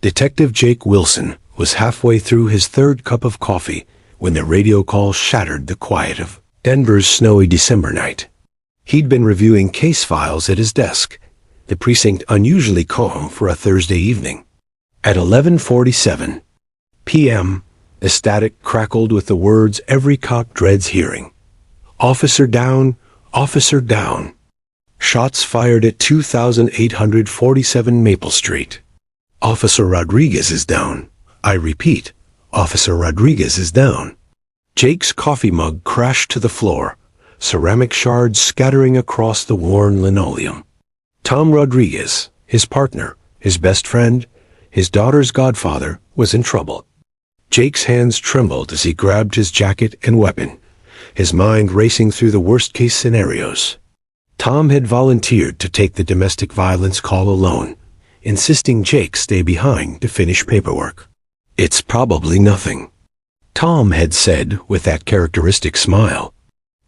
Detective Jake Wilson was halfway through his third cup of coffee when the radio call shattered the quiet of Denver's snowy December night. He'd been reviewing case files at his desk, the precinct unusually calm for a Thursday evening. At 11:47 p.m., the static crackled with the words every cop dreads hearing. Officer down, officer down. Shots fired at 2847 Maple Street. Officer Rodriguez is down. I repeat, Officer Rodriguez is down. Jake's coffee mug crashed to the floor, ceramic shards scattering across the worn linoleum. Tom Rodriguez, his partner, his best friend, his daughter's godfather, was in trouble. Jake's hands trembled as he grabbed his jacket and weapon, his mind racing through the worst-case scenarios. Tom had volunteered to take the domestic violence call alone, insisting Jake stay behind to finish paperwork. It's probably nothing, Tom had said with that characteristic smile.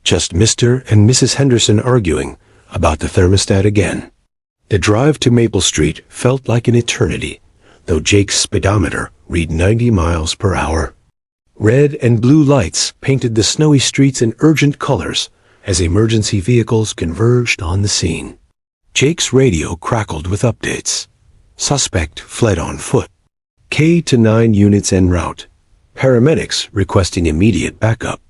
Just Mr. and Mrs. Henderson arguing about the thermostat again. The drive to Maple Street felt like an eternity, though Jake's speedometer read 90 miles per hour. Red and blue lights painted the snowy streets in urgent colors as emergency vehicles converged on the scene. Jake's radio crackled with updates. Suspect fled on foot. K-9 units en route. Paramedics requesting immediate backup.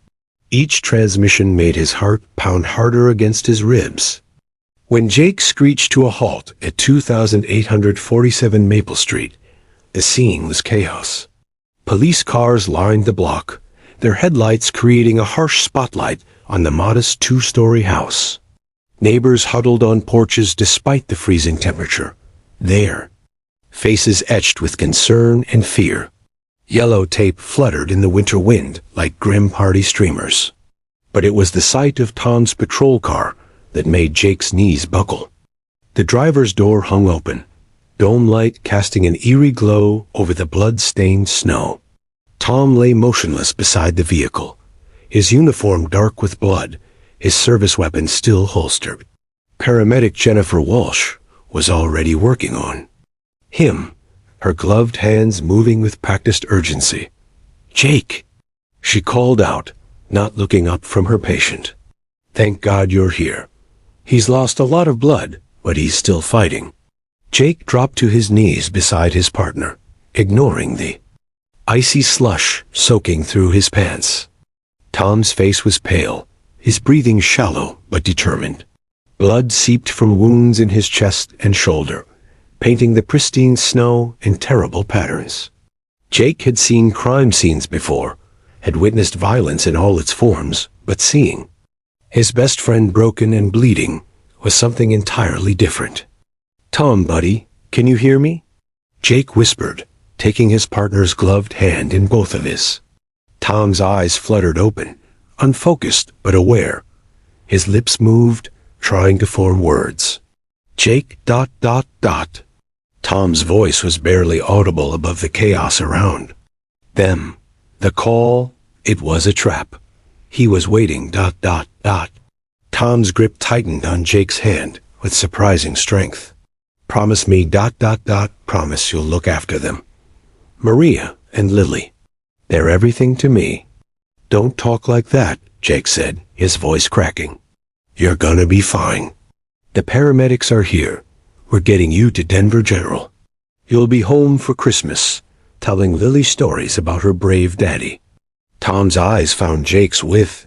Each transmission made his heart pound harder against his ribs. When Jake screeched to a halt at 2847 Maple Street, the scene was chaos. Police cars lined the block, their headlights creating a harsh spotlight on the modest two-story house. Neighbors huddled on porches despite the freezing temperature. There, faces etched with concern and fear. Yellow tape fluttered in the winter wind like grim party streamers. But it was the sight of Tom's patrol car that made Jake's knees buckle. The driver's door hung open, dome light casting an eerie glow over the blood-stained snow. Tom lay motionless beside the vehicle, his uniform dark with blood, his service weapon still holstered. Paramedic Jennifer Walsh was already working on him, her gloved hands moving with practiced urgency. "Jake," she called out, not looking up from her patient. "Thank God you're here. He's lost a lot of blood, but he's still fighting." Jake dropped to his knees beside his partner, ignoring the icy slush soaking through his pants. Tom's face was pale, his breathing shallow but determined. Blood seeped from wounds in his chest and shoulder, painting the pristine snow in terrible patterns. Jake had seen crime scenes before, had witnessed violence in all its forms, but seeing his best friend broken and bleeding was something entirely different. "Tom, buddy, can you hear me?" Jake whispered, taking his partner's gloved hand in both of his. Tom's eyes fluttered open, unfocused but aware. His lips moved, trying to form words. "Jake, ... Tom's voice was barely audible above the chaos around. Them. The call, it was a trap. He was waiting ... Tom's grip tightened on Jake's hand with surprising strength. "Promise me ... Promise you'll look after them. Maria and Lily. They're everything to me." "Don't talk like that," Jake said, his voice cracking. "You're gonna be fine. The paramedics are here. We're getting you to Denver General. You'll be home for Christmas, telling Lily stories about her brave daddy." Tom's eyes found Jake's with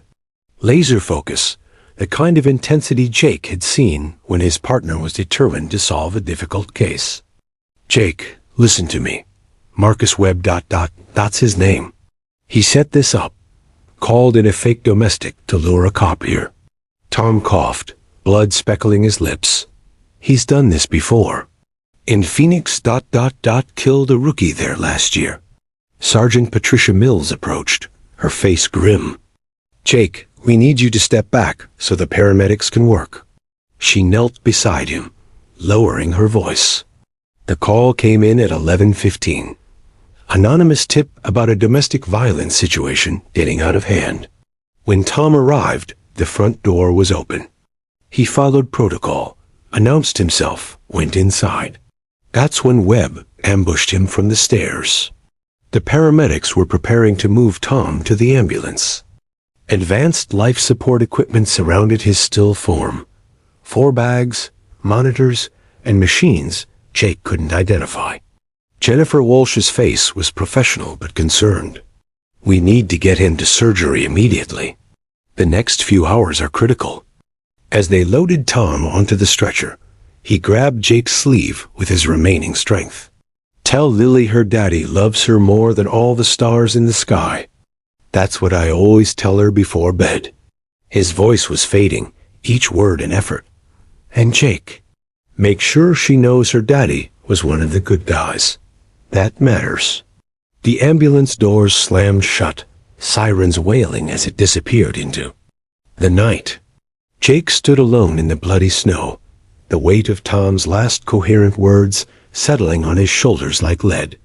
laser focus, the kind of intensity Jake had seen when his partner was determined to solve a difficult case. "Jake, listen to me. Marcus Webb ... That's his name. He set this up. Called in a fake domestic to lure a cop here." Tom coughed, blood speckling his lips. "He's done this before. In Phoenix ... Killed a rookie there last year." Sergeant Patricia Mills approached, her face grim. "Jake, we need you to step back so the paramedics can work." She knelt beside him, lowering her voice. The call came in at 11:15. Anonymous tip about a domestic violence situation getting out of hand. When Tom arrived, the front door was open. He followed protocol, announced himself, went inside. That's when Webb ambushed him from the stairs. The paramedics were preparing to move Tom to the ambulance. Advanced life support equipment surrounded his still form. 4 bags, monitors, and machines Jake couldn't identify. Jennifer Walsh's face was professional but concerned. "We need to get him to surgery immediately. The next few hours are critical." As they loaded Tom onto the stretcher, he grabbed Jake's sleeve with his remaining strength. "Tell Lily her daddy loves her more than all the stars in the sky. That's what I always tell her before bed." His voice was fading, each word an effort. "And Jake, make sure she knows her daddy was one of the good guys. That matters." The ambulance doors slammed shut, sirens wailing as it disappeared into the night. Jake stood alone in the bloody snow, the weight of Tom's last coherent words settling on his shoulders like lead.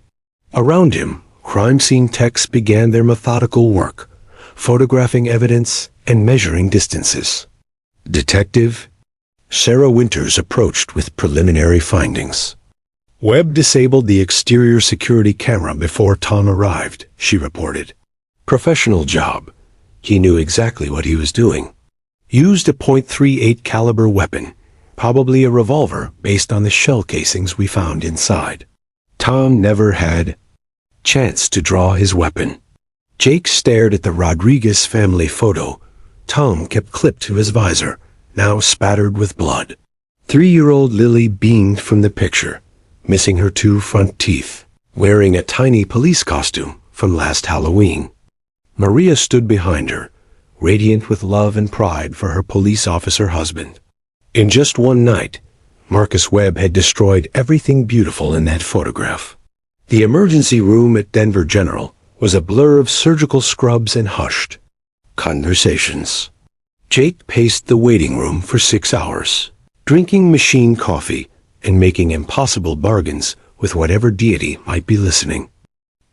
Around him, crime scene techs began their methodical work, photographing evidence and measuring distances. Detective Sarah Winters approached with preliminary findings. "Webb disabled the exterior security camera before Tom arrived," she reported. "Professional job. He knew exactly what he was doing. Used a .38 caliber weapon, probably a revolver based on the shell casings we found inside. Tom never had chance to draw his weapon." Jake stared at the Rodriguez family photo Tom kept clipped to his visor, now spattered with blood. 3-year-old Lily beamed from the picture, missing her 2 front teeth, wearing a tiny police costume from last Halloween. Maria stood behind her, radiant with love and pride for her police officer husband. In just one night, Marcus Webb had destroyed everything beautiful in that photograph. The emergency room at Denver General was a blur of surgical scrubs and hushed conversations. Jake paced the waiting room for 6 hours, drinking machine coffee and making impossible bargains with whatever deity might be listening.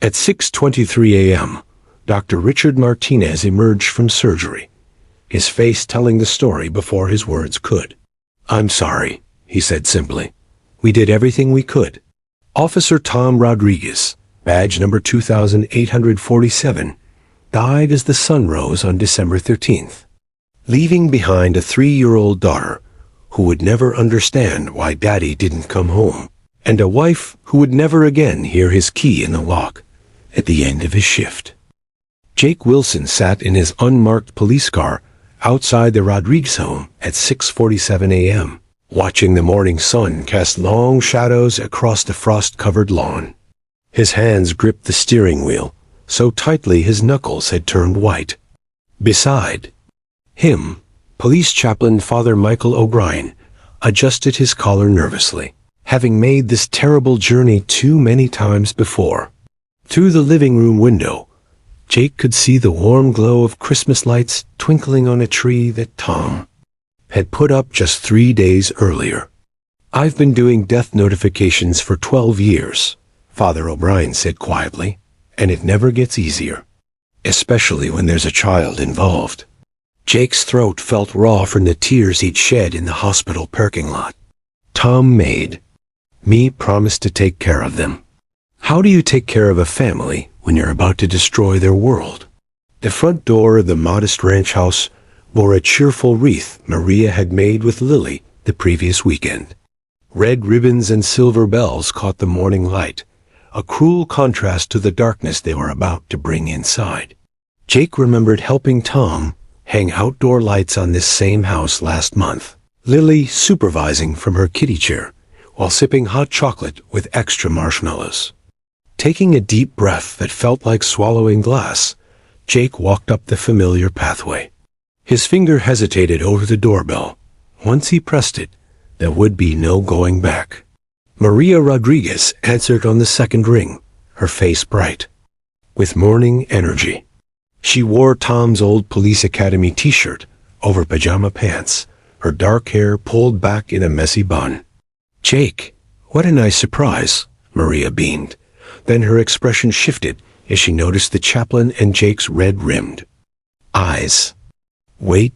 At 6:23 a.m., Dr. Richard Martinez emerged from surgery, his face telling the story before his words could. "I'm sorry," he said simply. "We did everything we could." Officer Tom Rodriguez, badge number 2847, died as the sun rose on December 13th, leaving behind a 3-year-old daughter who would never understand why Daddy didn't come home, and a wife who would never again hear his key in the lock at the end of his shift. Jake Wilson sat in his unmarked police car outside the Rodriguez home at 6:47 a.m., watching the morning sun cast long shadows across the frost-covered lawn. His hands gripped the steering wheel so tightly his knuckles had turned white. Beside him, Police Chaplain Father Michael O'Brien adjusted his collar nervously, having made this terrible journey too many times before. Through the living room window, Jake could see the warm glow of Christmas lights twinkling on a tree that Tom had put up just 3 days earlier. "I've been doing death notifications for 12 years, Father O'Brien said quietly, "and it never gets easier, especially when there's a child involved." Jake's throat felt raw from the tears he'd shed in the hospital parking lot. "Tom made me promise to take care of them." How do you take care of a family when you're about to destroy their world? The front door of the modest ranch house bore a cheerful wreath Maria had made with Lily the previous weekend. Red ribbons and silver bells caught the morning light, a cruel contrast to the darkness they were about to bring inside. Jake remembered helping Tom hang outdoor lights on this same house last month, Lily supervising from her kiddie chair while sipping hot chocolate with extra marshmallows. Taking a deep breath that felt like swallowing glass, Jake walked up the familiar pathway. His finger hesitated over the doorbell. Once he pressed it, there would be no going back. Maria Rodriguez answered on the second ring, her face bright with morning energy. She wore Tom's old Police Academy t-shirt over pajama pants, her dark hair pulled back in a messy bun. "Jake, what a nice surprise," Maria beamed. Then her expression shifted as she noticed the chaplain and Jake's red-rimmed eyes. "Wait,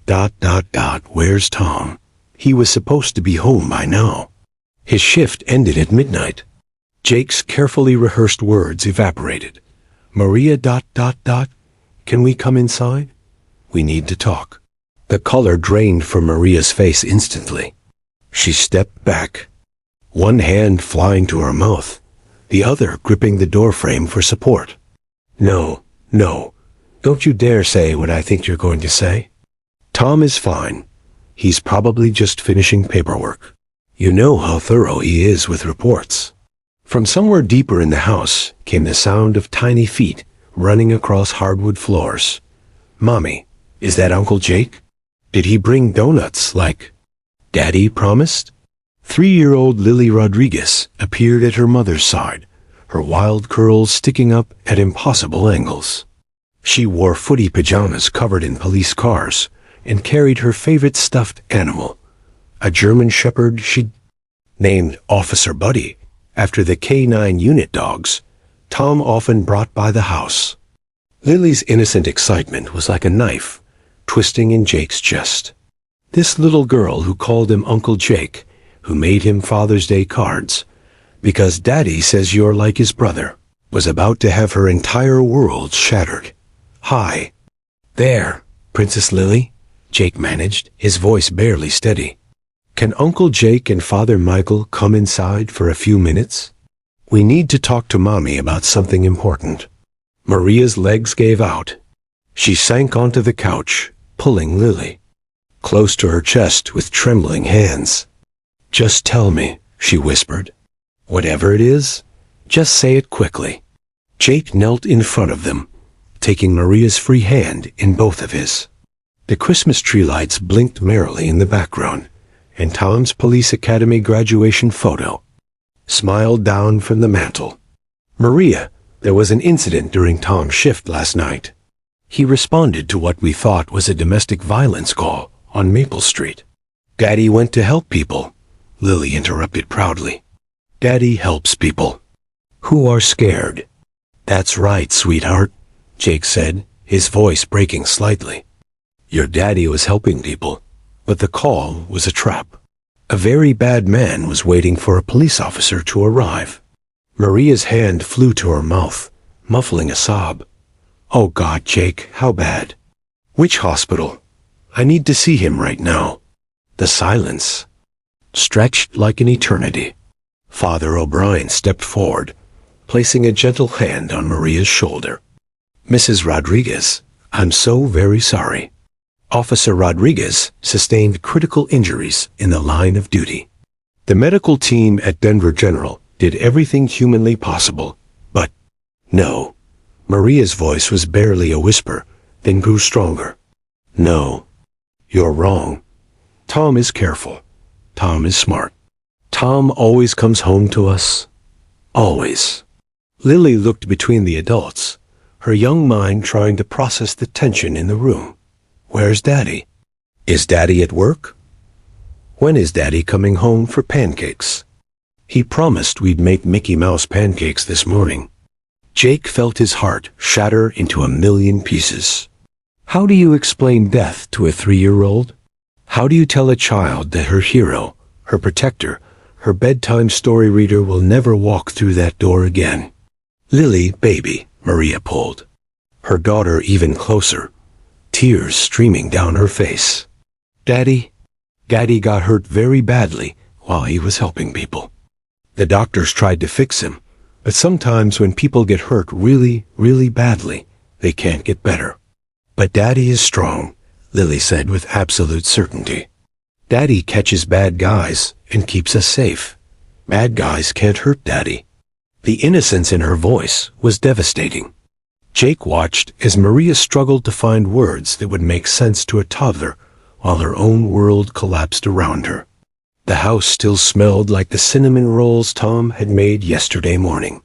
where's Tom? He was supposed to be home by now. His shift ended at midnight." Jake's carefully rehearsed words evaporated. Maria ... Can we come inside? We need to talk. The color drained from Maria's face instantly. She stepped back, one hand flying to her mouth, the other gripping the doorframe for support. No, don't you dare say what I think you're going to say. Tom is fine. He's probably just finishing paperwork. You know how thorough he is with reports. From somewhere deeper in the house came the sound of tiny feet running across hardwood floors. Mommy, is that Uncle Jake? Did he bring donuts like Daddy promised? 3-year-old Lily Rodriguez appeared at her mother's side, her wild curls sticking up at impossible angles. She wore footy pajamas covered in police cars and carried her favorite stuffed animal, a German shepherd she'd named Officer Buddy after the K9 unit dogs Tom often brought by the house. Lily's innocent excitement was like a knife twisting in Jake's chest. This little girl who called him Uncle Jake, who made him Father's Day cards, because Daddy says you're like his brother, was about to have her entire world shattered. Hi. There, Princess Lily, Jake managed, his voice barely steady. Can Uncle Jake and Father Michael come inside for a few minutes? We need to talk to Mommy about something important. Maria's legs gave out. She sank onto the couch, pulling Lily close to her chest with trembling hands. Just tell me, she whispered. Whatever it is, just say it quickly. Jake knelt in front of them, taking Maria's free hand in both of his. The Christmas tree lights blinked merrily in the background, and Tom's Police Academy graduation photo smiled down from the mantel. Maria, there was an incident during Tom's shift last night. He responded to what we thought was a domestic violence call on Maple Street. Daddy went to help people, Lily interrupted proudly. Daddy helps people who are scared. That's right, sweetheart, Jake said, his voice breaking slightly. Your daddy was helping people, but the call was a trap. A very bad man was waiting for a police officer to arrive. Maria's hand flew to her mouth, muffling a sob. Oh God, Jake, how bad? Which hospital? I need to see him right now. The silence stretched like an eternity. Father O'Brien stepped forward, placing a gentle hand on Maria's shoulder. Mrs. Rodriguez, I'm so very sorry. Officer Rodriguez sustained critical injuries in the line of duty. The medical team at Denver General did everything humanly possible, but no. Maria's voice was barely a whisper, then grew stronger. No, you're wrong. Tom is careful. Tom is smart. Tom always comes home to us. Always. Lily looked between the adults, her young mind trying to process the tension in the room. Where's Daddy? Is Daddy at work? When is Daddy coming home for pancakes? He promised we'd make Mickey Mouse pancakes this morning. Jake felt his heart shatter into a million pieces. How do you explain death to a 3-year-old? How do you tell a child that her hero, her protector, her bedtime story reader will never walk through that door again? Lily, baby, Maria pulled her daughter even closer, tears streaming down her face. Daddy got hurt very badly while he was helping people. The doctors tried to fix him, but sometimes when people get hurt really, really badly, they can't get better. But Daddy is strong, Lily said with absolute certainty. Daddy catches bad guys and keeps us safe. Bad guys can't hurt Daddy. The innocence in her voice was devastating. Jake watched as Maria struggled to find words that would make sense to a toddler while her own world collapsed around her. The house still smelled like the cinnamon rolls Tom had made yesterday morning.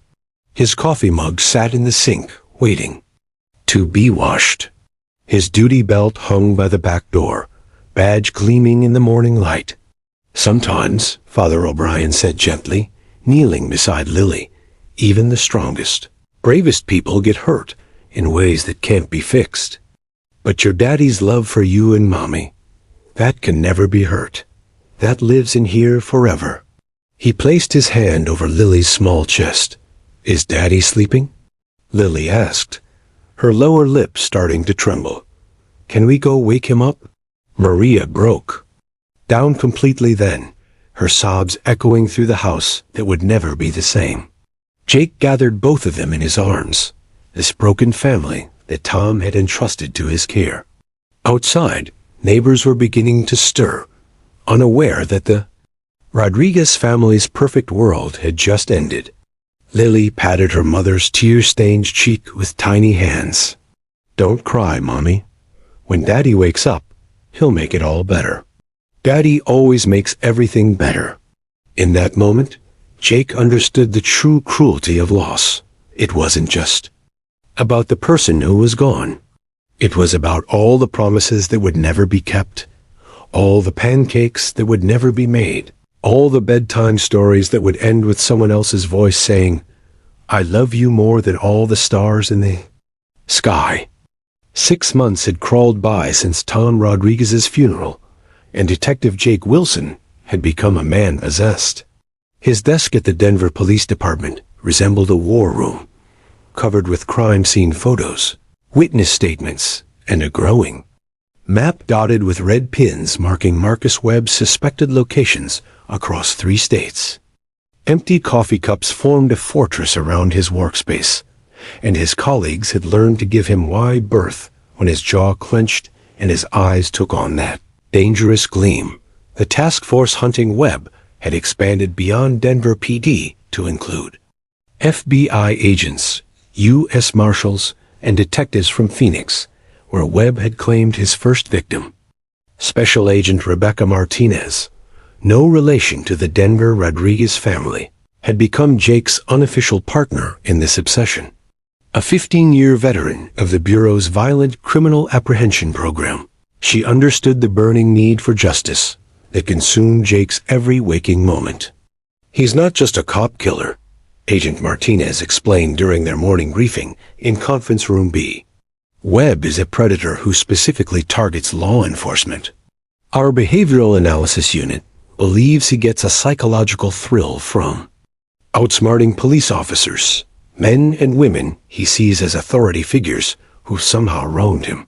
His coffee mug sat in the sink, waiting to be washed. His duty belt hung by the back door, badge gleaming in the morning light. Sometimes, Father O'Brien said gently, kneeling beside Lily, even the strongest, bravest people get hurt in ways that can't be fixed. But your daddy's love for you and Mommy, that can never be hurt. That lives in here forever. He placed his hand over Lily's small chest. "Is Daddy sleeping?" Lily asked, her lower lip starting to tremble. "Can we go wake him up?" Maria broke down completely then, her sobs echoing through the house that would never be the same. Jake gathered both of them in his arms, this broken family that Tom had entrusted to his care. Outside, neighbors were beginning to stir, unaware that the Rodriguez family's perfect world had just ended. Lily patted her mother's tear-stained cheek with tiny hands. "Don't cry, Mommy. When Daddy wakes up, he'll make it all better. Daddy always makes everything better." In that moment, Jake understood the true cruelty of loss. It wasn't just about the person who was gone. It was about all the promises that would never be kept, all the pancakes that would never be made, all the bedtime stories that would end with someone else's voice saying, "I love you more than all the stars in the sky." 6 months had crawled by since Tom Rodriguez's funeral, and Detective Jake Wilson had become a man possessed. His desk at the Denver Police Department resembled a war room, covered with crime scene photos, witness statements, and a growing map dotted with red pins marking Marcus Webb's suspected locations across 3 states. Empty coffee cups formed a fortress around his workspace, and his colleagues had learned to give him wide berth when his jaw clenched and his eyes took on that dangerous gleam. The task force hunting Webb had expanded beyond Denver PD to include FBI agents, U.S. Marshals, and detectives from Phoenix, where Webb had claimed his first victim. Special Agent Rebecca Martinez, no relation to the Denver Rodriguez family, had become Jake's unofficial partner in this obsession. A 15-year veteran of the Bureau's Violent Criminal Apprehension Program, she understood the burning need for justice that consumed Jake's every waking moment. "He's not just a cop killer," Agent Martinez explained during their morning briefing in Conference Room B. "Webb is a predator who specifically targets law enforcement. Our behavioral analysis unit believes he gets a psychological thrill from outsmarting police officers, men and women he sees as authority figures who somehow wronged him."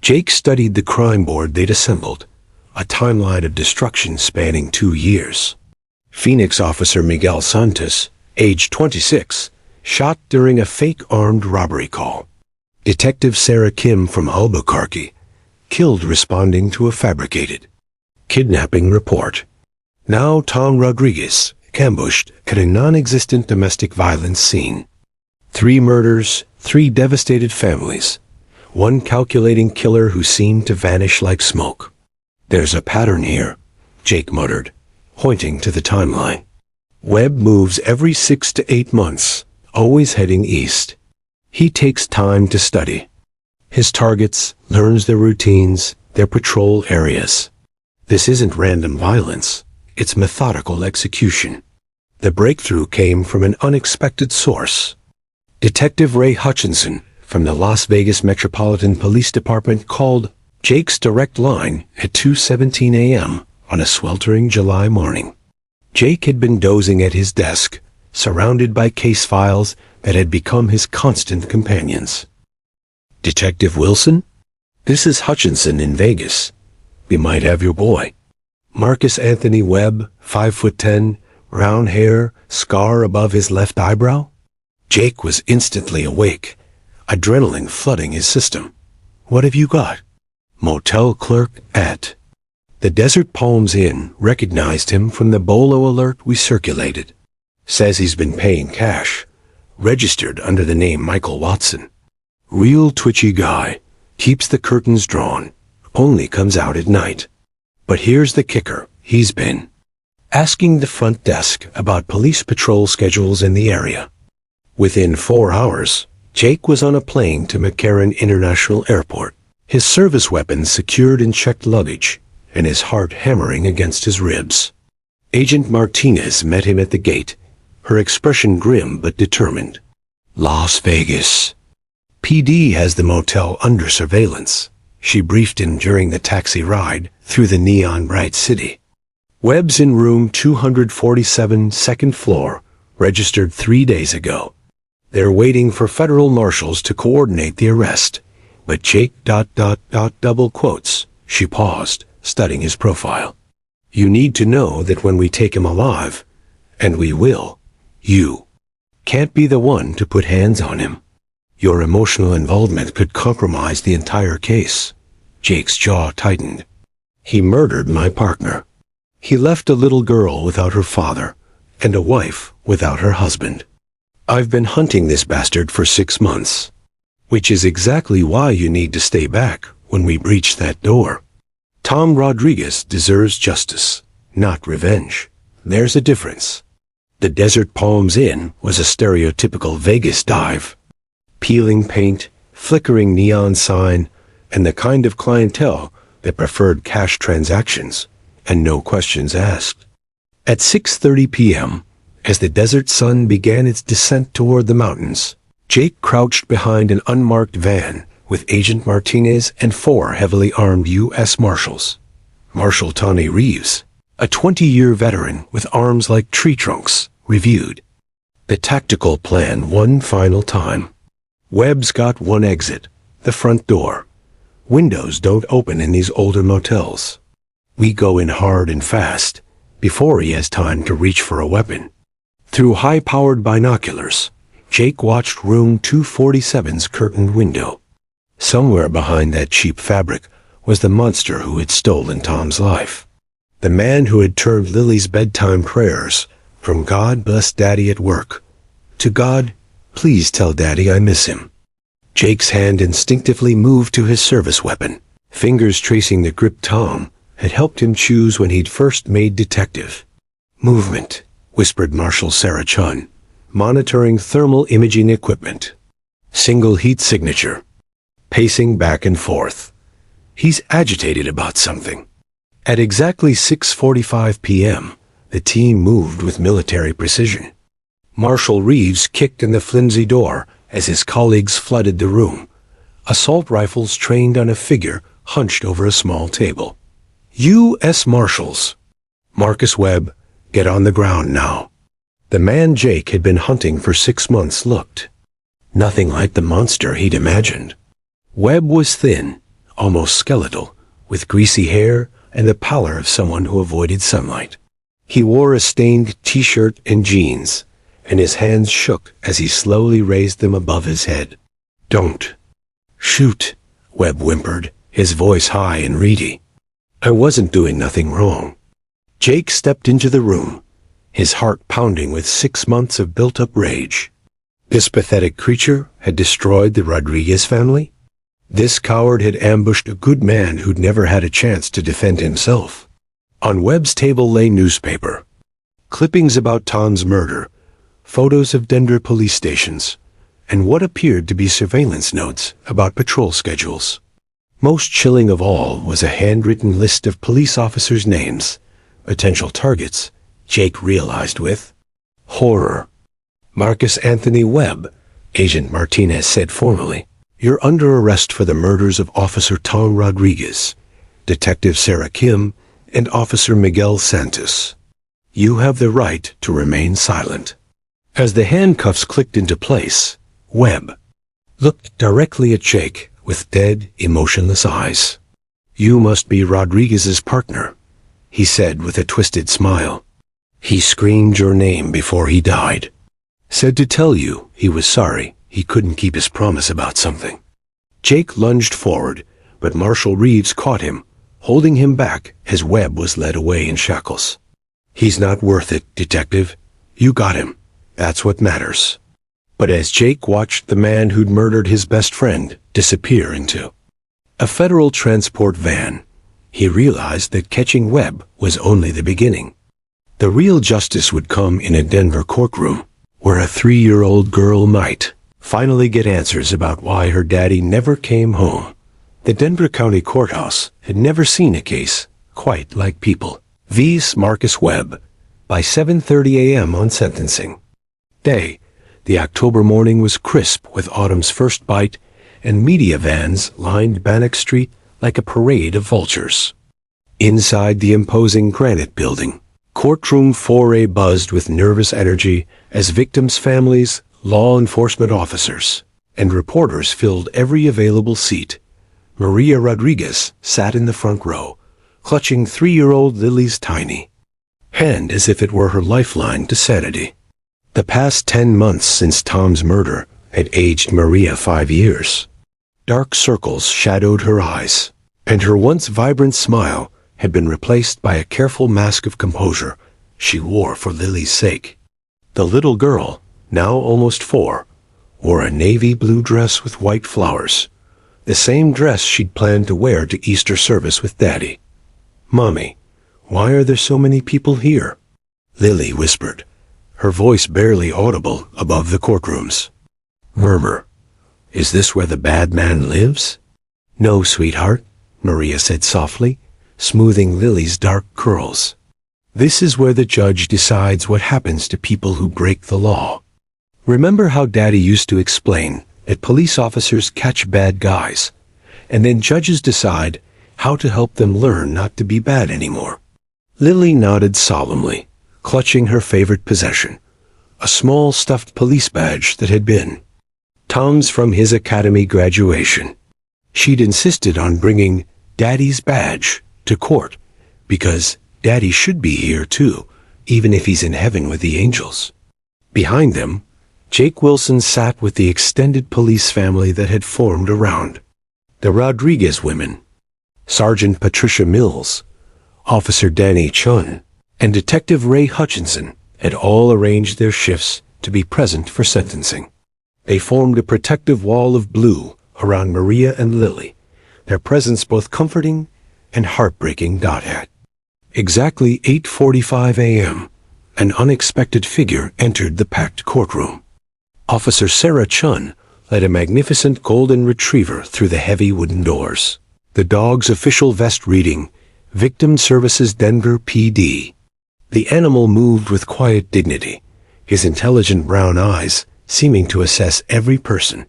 Jake studied the crime board they'd assembled, a timeline of destruction spanning 2 years. Phoenix officer Miguel Santos, age 26, shot during a fake armed robbery call. Detective Sarah Kim from Albuquerque, killed responding to a fabricated kidnapping report. Now Tom Rodriguez, ambushed at a non-existent domestic violence scene. 3 murders, 3 devastated families, one calculating killer who seemed to vanish like smoke. "There's a pattern here," Jake muttered, pointing to the timeline. Webb moves every 6 to 8 months, always heading east. He takes time to study his targets, learns their routines, their patrol areas. This isn't random violence, it's methodical execution. The breakthrough came from an unexpected source. Detective Ray Hutchinson from the Las Vegas Metropolitan Police Department called Jake's direct line at 2:17 a.m. on a sweltering July morning. Jake had been dozing at his desk, surrounded by case files that had become his constant companions. "Detective Wilson? This is Hutchinson in Vegas. We might have your boy. Marcus Anthony Webb, 5'10", brown hair, scar above his left eyebrow." Jake was instantly awake, adrenaline flooding his system. "What have you got?" Motel clerk at the Desert Palms Inn recognized him from the Bolo alert we circulated. Says he's been paying cash, registered under the name Michael Watson. Real twitchy guy, keeps the curtains drawn, only comes out at night. But here's the kicker, he's been asking the front desk about police patrol schedules in the area. Within 4 hours, Jake was on a plane to McCarran International Airport, his service weapons secured in checked luggage, and his heart hammering against his ribs. Agent Martinez met him at the gate, her expression grim but determined. "Las Vegas. PD has the motel under surveillance," she briefed him during the taxi ride through the neon-bright city. Webb's in room 247, second floor, registered 3 days ago. They're waiting for federal marshals to coordinate the arrest. But Jake ... double quotes. She paused, studying his profile. You need to know that when we take him alive, and we will, you can't be the one to put hands on him. Your emotional involvement could compromise the entire case. Jake's jaw tightened. He murdered my partner. He left a little girl without her father, and a wife without her husband. I've been hunting this bastard for 6 months. Which is exactly why you need to stay back when we breach that door. Tom Rodriguez deserves justice, not revenge. There's a difference. The Desert Palms Inn was a stereotypical Vegas dive. Peeling paint, flickering neon sign, and the kind of clientele that preferred cash transactions and no questions asked. At 6:30 p.m., as the desert sun began its descent toward the mountains, Jake crouched behind an unmarked van with Agent Martinez and 4 heavily armed U.S. Marshals. Marshal Tawny Reeves, a 20-year veteran with arms like tree trunks, reviewed the tactical plan one final time. Webb's got one exit, the front door. Windows don't open in these older motels. We go in hard and fast, before he has time to reach for a weapon. Through high-powered binoculars, Jake watched room 247's curtained window. Somewhere behind that cheap fabric was the monster who had stolen Tom's life. The man who had turned Lily's bedtime prayers from "God bless Daddy at work" to "God, please tell Daddy I miss him." Jake's hand instinctively moved to his service weapon. Fingers tracing the grip Tom had helped him choose when he'd first made detective. "Movement," whispered Marshal Sarah Chun, monitoring thermal imaging equipment. "Single heat signature." Pacing back and forth. He's agitated about something. At exactly 6:45 p.m., the team moved with military precision. Marshal Reeves kicked in the flimsy door as his colleagues flooded the room. Assault rifles trained on a figure hunched over a small table. U.S. Marshals. Marcus Webb, get on the ground now. The man Jake had been hunting for 6 months looked nothing like the monster he'd imagined. Webb was thin, almost skeletal, with greasy hair and the pallor of someone who avoided sunlight. He wore a stained t-shirt and jeans, and his hands shook as he slowly raised them above his head. "Don't shoot," Webb whimpered, his voice high and reedy. "I wasn't doing nothing wrong." Jake stepped into the room, his heart pounding with 6 months of built-up rage. This pathetic creature had destroyed the Rodriguez family? This coward had ambushed a good man who'd never had a chance to defend himself. On Webb's table lay newspaper. Clippings about Tom's murder, photos of Denver police stations, and what appeared to be surveillance notes about patrol schedules. Most chilling of all was a handwritten list of police officers' names, potential targets, Jake realized with horror. "Marcus Anthony Webb," Agent Martinez said formally. "You're under arrest for the murders of Officer Tom Rodriguez, Detective Sarah Kim, and Officer Miguel Santos. You have the right to remain silent." As the handcuffs clicked into place, Webb looked directly at Jake with dead, emotionless eyes. "You must be Rodriguez's partner," he said with a twisted smile. "He screamed your name before he died. Said to tell you he was sorry he couldn't keep his promise about something." Jake lunged forward, but Marshal Reeves caught him, holding him back as Webb was led away in shackles. "He's not worth it, Detective. You got him. That's what matters." But as Jake watched the man who'd murdered his best friend disappear into a federal transport van, he realized that catching Webb was only the beginning. The real justice would come in a Denver courtroom, where a 3-year-old girl might finally get answers about why her daddy never came home. The Denver County Courthouse had never seen a case quite like People vs. Marcus Webb. By 7:30 a.m. on sentencing day, the October morning was crisp with autumn's first bite, and media vans lined Bannock Street like a parade of vultures. Inside the imposing granite building, courtroom 4A buzzed with nervous energy as victims' families, law enforcement officers, and reporters filled every available seat. Maria Rodriguez sat in the front row, clutching 3-year-old Lily's tiny hand as if it were her lifeline to sanity. The past 10 months since Tom's murder had aged Maria 5 years. Dark circles shadowed her eyes, and her once vibrant smile had been replaced by a careful mask of composure she wore for Lily's sake. The little girl, now almost 4, wore a navy blue dress with white flowers, the same dress she'd planned to wear to Easter service with Daddy. "Mommy, why are there so many people here?" Lily whispered, her voice barely audible above the courtroom's murmur. "Is this where the bad man lives?" "No, sweetheart," Maria said softly, smoothing Lily's dark curls. "This is where the judge decides what happens to people who break the law. Remember how Daddy used to explain that police officers catch bad guys, and then judges decide how to help them learn not to be bad anymore?" Lily nodded solemnly, clutching her favorite possession, a small stuffed police badge that had been Tom's from his academy graduation. She'd insisted on bringing Daddy's badge to court because Daddy should be here too, even if he's in heaven with the angels. Behind them, Jake Wilson sat with the extended police family that had formed around the Rodriguez women. Sergeant Patricia Mills, Officer Danny Chun, and Detective Ray Hutchinson had all arranged their shifts to be present for sentencing. They formed a protective wall of blue around Maria and Lily, their presence both comforting and heartbreaking. At exactly 8:45 a.m., an unexpected figure entered the packed courtroom. Officer Sarah Chun led a magnificent golden retriever through the heavy wooden doors, the dog's official vest reading, Victim Services Denver PD. The animal moved with quiet dignity, his intelligent brown eyes seeming to assess every person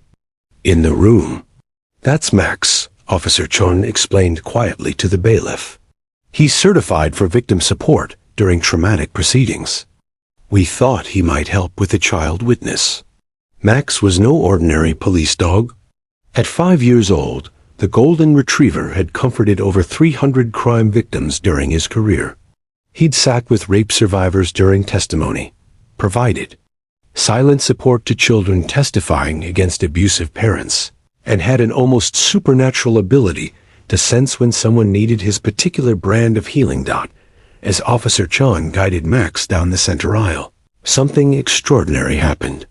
in the room. "That's Max," Officer Chun explained quietly to the bailiff. "He's certified for victim support during traumatic proceedings. We thought he might help with the child witness." Max was no ordinary police dog. At 5 years old, the Golden Retriever had comforted over 300 crime victims during his career. He'd sat with rape survivors during testimony, provided silent support to children testifying against abusive parents, and had an almost supernatural ability to sense when someone needed his particular brand of healing. As Officer Chun guided Max down the center aisle, something extraordinary happened.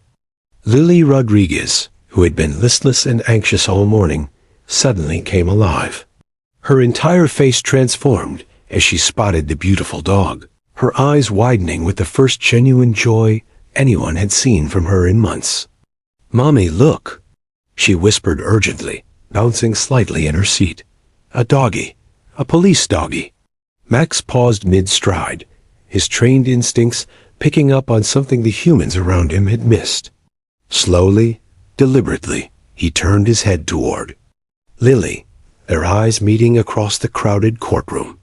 Lily Rodriguez, who had been listless and anxious all morning, suddenly came alive. Her entire face transformed as she spotted the beautiful dog, her eyes widening with the first genuine joy anyone had seen from her in months. "Mommy, look," she whispered urgently, bouncing slightly in her seat. "A doggy, a police doggy." Max paused mid-stride, his trained instincts picking up on something the humans around him had missed. Slowly, deliberately, he turned his head toward Lily, their eyes meeting across the crowded courtroom.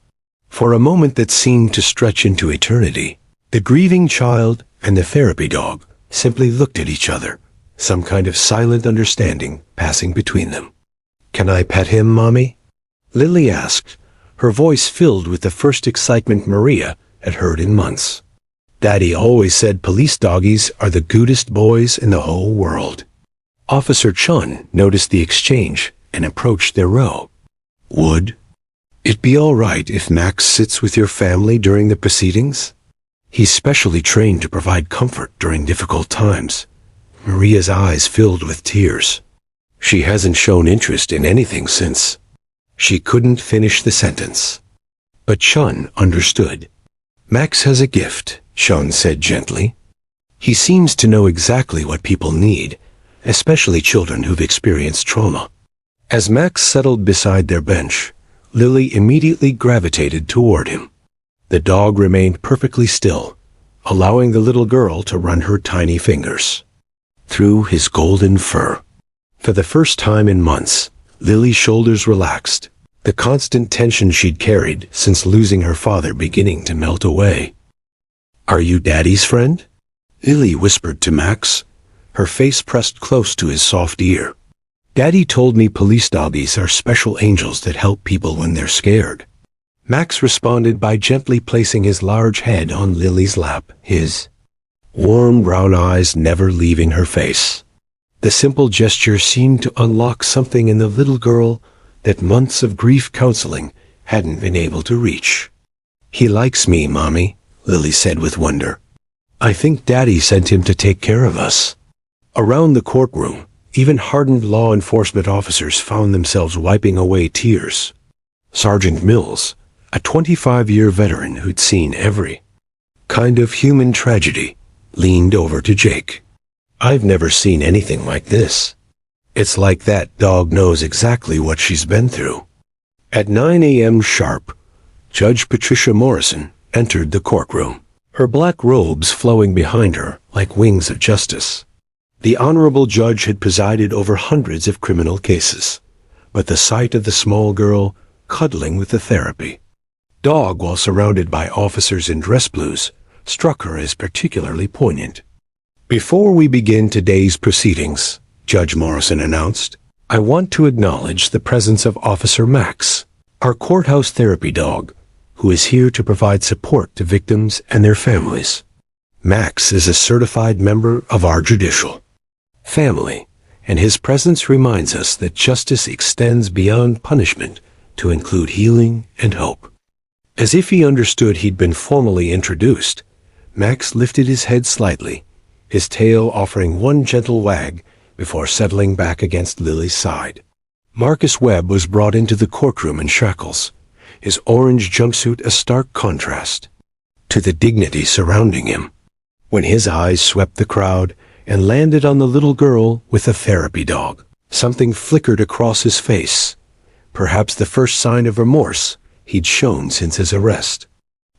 For a moment that seemed to stretch into eternity, the grieving child and the therapy dog simply looked at each other, some kind of silent understanding passing between them. "Can I pet him, Mommy?" Lily asked, her voice filled with the first excitement Maria had heard in months. "Daddy always said police doggies are the goodest boys in the whole world." Officer Chun noticed the exchange and approached their row. "Would it be all right if Max sits with your family during the proceedings? He's specially trained to provide comfort during difficult times." Maria's eyes filled with tears. She hasn't shown interest in anything since. She couldn't finish the sentence. But Chun understood. "Max has a gift," Chun said gently. "He seems to know exactly what people need, especially children who've experienced trauma." As Max settled beside their bench, Lily immediately gravitated toward him. The dog remained perfectly still, allowing the little girl to run her tiny fingers through his golden fur. For the first time in months, Lily's shoulders relaxed, the constant tension she'd carried since losing her father beginning to melt away. "Are you Daddy's friend?" Lily whispered to Max, her face pressed close to his soft ear. "Daddy told me police doggies are special angels that help people when they're scared." Max responded by gently placing his large head on Lily's lap, his warm brown eyes never leaving her face. The simple gesture seemed to unlock something in the little girl that months of grief counseling hadn't been able to reach. "He likes me, Mommy," Lily said with wonder. "I think Daddy sent him to take care of us." Around the courtroom, even hardened law enforcement officers found themselves wiping away tears. Sergeant Mills, a 25-year veteran who'd seen every kind of human tragedy, leaned over to Jake. "I've never seen anything like this. It's like that dog knows exactly what she's been through." At 9 a.m. sharp, Judge Patricia Morrison entered the courtroom, her black robes flowing behind her like wings of justice. The honorable judge had presided over hundreds of criminal cases, but the sight of the small girl cuddling with the therapy dog while surrounded by officers in dress blues struck her as particularly poignant. "Before we begin today's proceedings," Judge Morrison announced, "I want to acknowledge the presence of Officer Max, our courthouse therapy dog, who is here to provide support to victims and their families. Max is a certified member of our judicial family, and his presence reminds us that justice extends beyond punishment to include healing and hope." As if he understood he'd been formally introduced, Max lifted his head slightly, his tail offering one gentle wag before settling back against Lily's side. Marcus Webb was brought into the courtroom in shackles, his orange jumpsuit a stark contrast to the dignity surrounding him. When his eyes swept the crowd and landed on the little girl with the therapy dog, something flickered across his face, perhaps the first sign of remorse he'd shown since his arrest.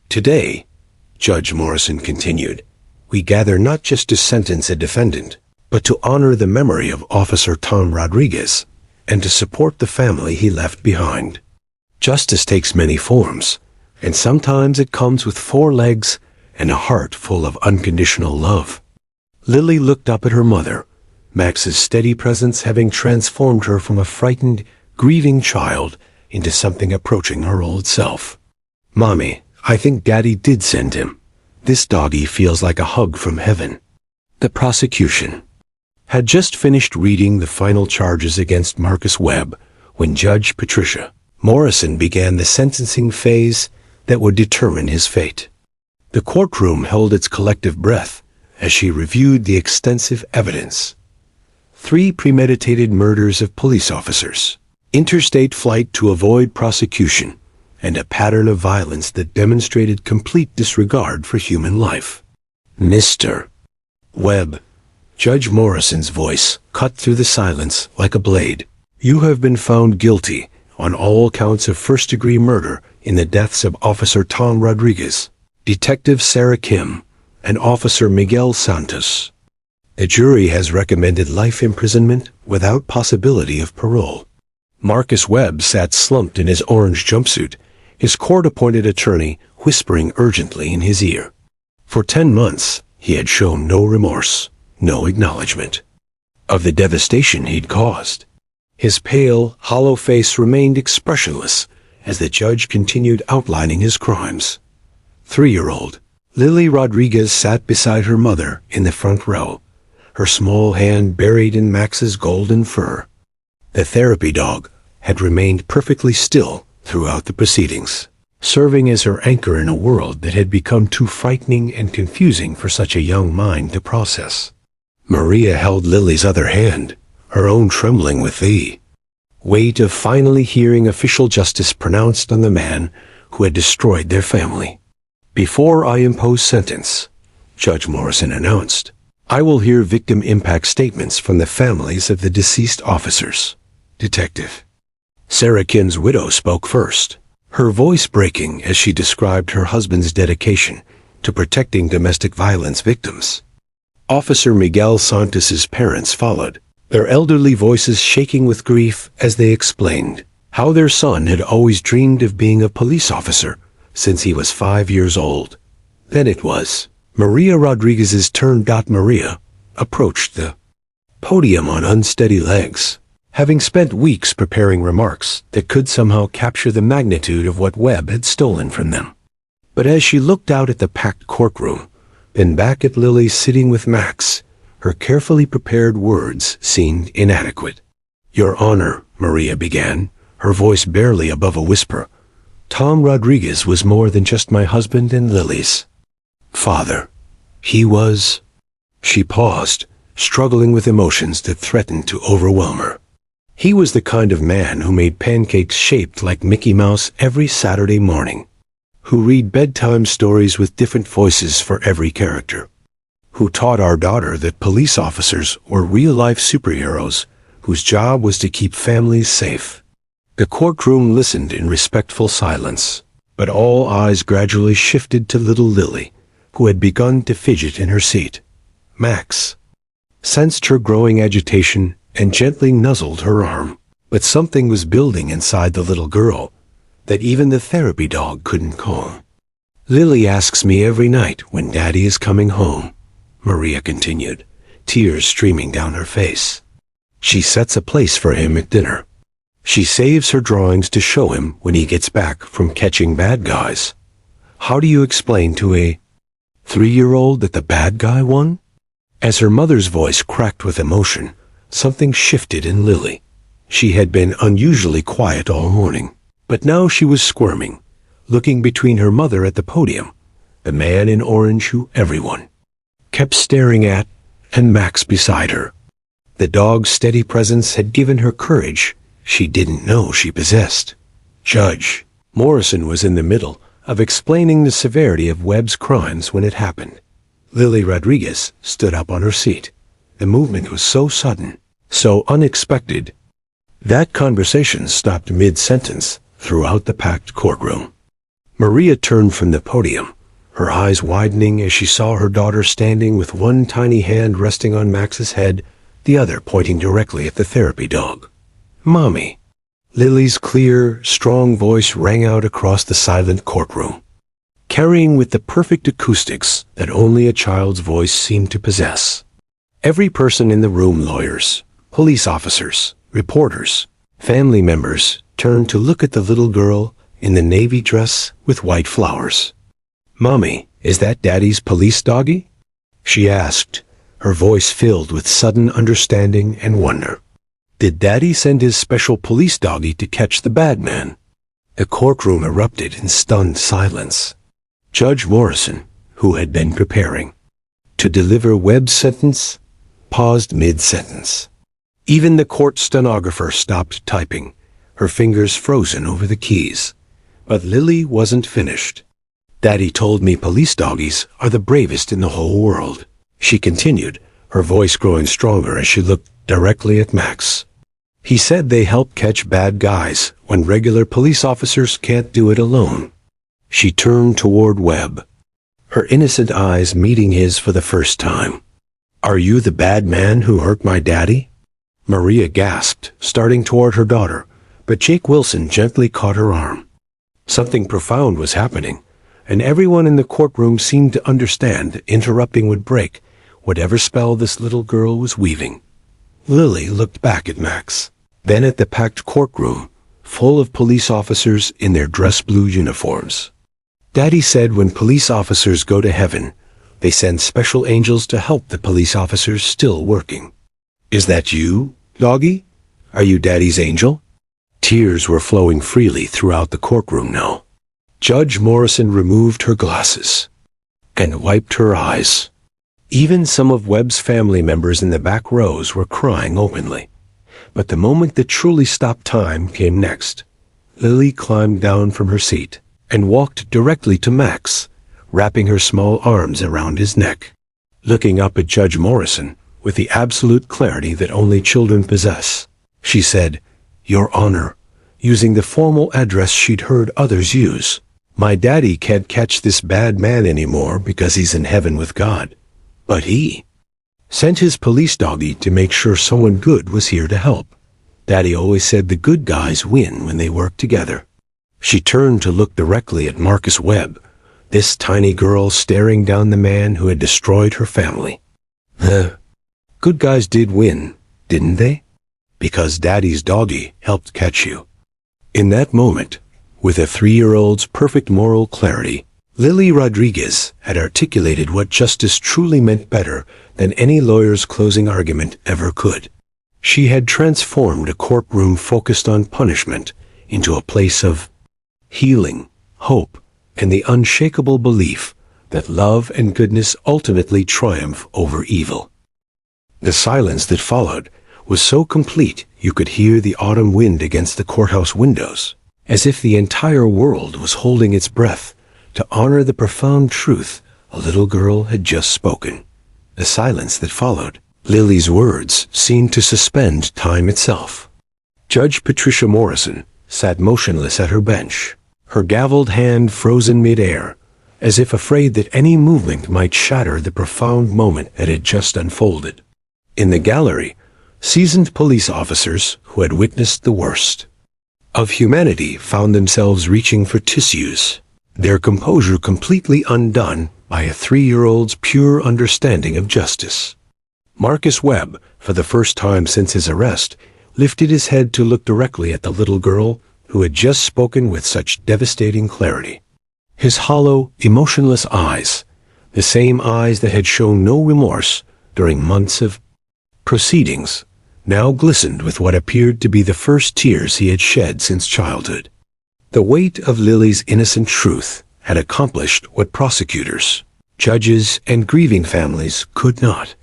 "Today," Judge Morrison continued, "we gather not just to sentence a defendant, but to honor the memory of Officer Tom Rodriguez and to support the family he left behind. Justice takes many forms, and sometimes it comes with 4 legs and a heart full of unconditional love." Lily looked up at her mother, Max's steady presence having transformed her from a frightened, grieving child into something approaching her old self. "Mommy, I think Daddy did send him. This doggy feels like a hug from heaven." The prosecution had just finished reading the final charges against Marcus Webb when Judge Patricia Morrison began the sentencing phase that would determine his fate. The courtroom held its collective breath as she reviewed the extensive evidence. 3 premeditated murders of police officers, interstate flight to avoid prosecution, and a pattern of violence that demonstrated complete disregard for human life. "Mr. Webb," Judge Morrison's voice cut through the silence like a blade, "you have been found guilty on all counts of first-degree murder in the deaths of Officer Tom Rodriguez, Detective Sarah Kim, and Officer Miguel Santos. The jury has recommended life imprisonment without possibility of parole." Marcus Webb sat slumped in his orange jumpsuit, his court-appointed attorney whispering urgently in his ear. For 10 months, he had shown no remorse, no acknowledgement of the devastation he'd caused. His pale, hollow face remained expressionless as the judge continued outlining his crimes. 3-year-old Lily Rodriguez sat beside her mother in the front row, her small hand buried in Max's golden fur. The therapy dog had remained perfectly still throughout the proceedings, serving as her anchor in a world that had become too frightening and confusing for such a young mind to process. Maria held Lily's other hand, her own trembling with the weight of finally hearing official justice pronounced on the man who had destroyed their family. "Before I impose sentence," Judge Morrison announced, "I will hear victim impact statements from the families of the deceased officers." Detective Sarah Kim's widow spoke first, her voice breaking as she described her husband's dedication to protecting domestic violence victims. Officer Miguel Santos's parents followed, their elderly voices shaking with grief as they explained, how their son had always dreamed of being a police officer since he was 5 years old. Then it was Maria Rodriguez's turn. Maria approached the podium on unsteady legs, having spent weeks preparing remarks that could somehow capture the magnitude of what Webb had stolen from them. But as she looked out at the packed courtroom, then back at Lily sitting with Max, her carefully prepared words seemed inadequate. "Your Honor," Maria began, her voice barely above a whisper, "Tom Rodriguez was more than just my husband and Lily's father. He was—" She paused, struggling with emotions that threatened to overwhelm her. "He was the kind of man who made pancakes shaped like Mickey Mouse every Saturday morning, who read bedtime stories with different voices for every character, who taught our daughter that police officers were real-life superheroes whose job was to keep families safe." The courtroom listened in respectful silence, but all eyes gradually shifted to little Lily, who had begun to fidget in her seat. Max sensed her growing agitation and gently nuzzled her arm, but something was building inside the little girl that even the therapy dog couldn't calm. "Lily asks me every night when Daddy is coming home," Maria continued, tears streaming down her face. "She sets a place for him at dinner. She saves her drawings to show him when he gets back from catching bad guys. How do you explain to a 3-year-old that the bad guy won?" As her mother's voice cracked with emotion, something shifted in Lily. She had been unusually quiet all morning, but now she was squirming, looking between her mother at the podium, the man in orange who everyone kept staring at, and Max beside her. The dog's steady presence had given her courage she didn't know she possessed. Judge Morrison was in the middle of explaining the severity of Webb's crimes when it happened. Lily Rodriguez stood up on her seat. The movement was so sudden, so unexpected, that conversation stopped mid-sentence throughout the packed courtroom. Maria turned from the podium, her eyes widening as she saw her daughter standing with one tiny hand resting on Max's head, the other pointing directly at the therapy dog. "Mommy." Lily's clear, strong voice rang out across the silent courtroom, carrying with the perfect acoustics that only a child's voice seemed to possess. Every person in the room, lawyers, police officers, reporters, family members, turned to look at the little girl in the navy dress with white flowers. "Mommy, is that Daddy's police doggy?" she asked, her voice filled with sudden understanding and wonder. "Did Daddy send his special police doggy to catch the bad man?" The courtroom erupted in stunned silence. Judge Morrison, who had been preparing to deliver Webb's sentence, paused mid-sentence. Even the court stenographer stopped typing, her fingers frozen over the keys. But Lily wasn't finished. "Daddy told me police doggies are the bravest in the whole world," she continued, her voice growing stronger as she looked directly at Max. "He said they help catch bad guys when regular police officers can't do it alone." She turned toward Webb, her innocent eyes meeting his for the first time. "Are you the bad man who hurt my daddy?" Maria gasped, starting toward her daughter, but Jake Wilson gently caught her arm. Something profound was happening, and everyone in the courtroom seemed to understand that interrupting would break whatever spell this little girl was weaving. Lily looked back at Max, then at the packed courtroom, full of police officers in their dress blue uniforms. "Daddy said when police officers go to heaven, they send special angels to help the police officers still working. Is that you, doggy? Are you Daddy's angel?" Tears were flowing freely throughout the courtroom now. Judge Morrison removed her glasses and wiped her eyes. Even some of Webb's family members in the back rows were crying openly. But the moment that truly stopped time came next. Lily climbed down from her seat and walked directly to Max, wrapping her small arms around his neck. Looking up at Judge Morrison with the absolute clarity that only children possess, she said, "Your Honor," using the formal address she'd heard others use, "my daddy can't catch this bad man anymore because he's in heaven with God. But he sent his police doggy to make sure someone good was here to help. Daddy always said the good guys win when they work together. She turned to look directly at Marcus Webb, this tiny girl staring down the man who had destroyed her family. Good guys did win, didn't they? Because Daddy's doggy helped catch you. In that moment, with a 3-year-old's perfect moral clarity, Lily Rodriguez had articulated what justice truly meant better than any lawyer's closing argument ever could. She had transformed a courtroom focused on punishment into a place of healing, hope, and the unshakable belief that love and goodness ultimately triumph over evil. The silence that followed was so complete you could hear the autumn wind against the courthouse windows, as if the entire world was holding its breath to honor the profound truth a little girl had just spoken. The silence that followed, Lily's words seemed to suspend time itself. Judge Patricia Morrison sat motionless at her bench, her gavelled hand frozen mid-air, as if afraid that any movement might shatter the profound moment that had just unfolded. In the gallery, seasoned police officers who had witnessed the worst of humanity found themselves reaching for tissues, their composure completely undone by a 3-year-old's pure understanding of justice. Marcus Webb, for the first time since his arrest, lifted his head to look directly at the little girl who had just spoken with such devastating clarity. His hollow, emotionless eyes, the same eyes that had shown no remorse during months of proceedings, now glistened with what appeared to be the first tears he had shed since childhood. The weight of Lily's innocent truth had accomplished what prosecutors, judges, and grieving families could not.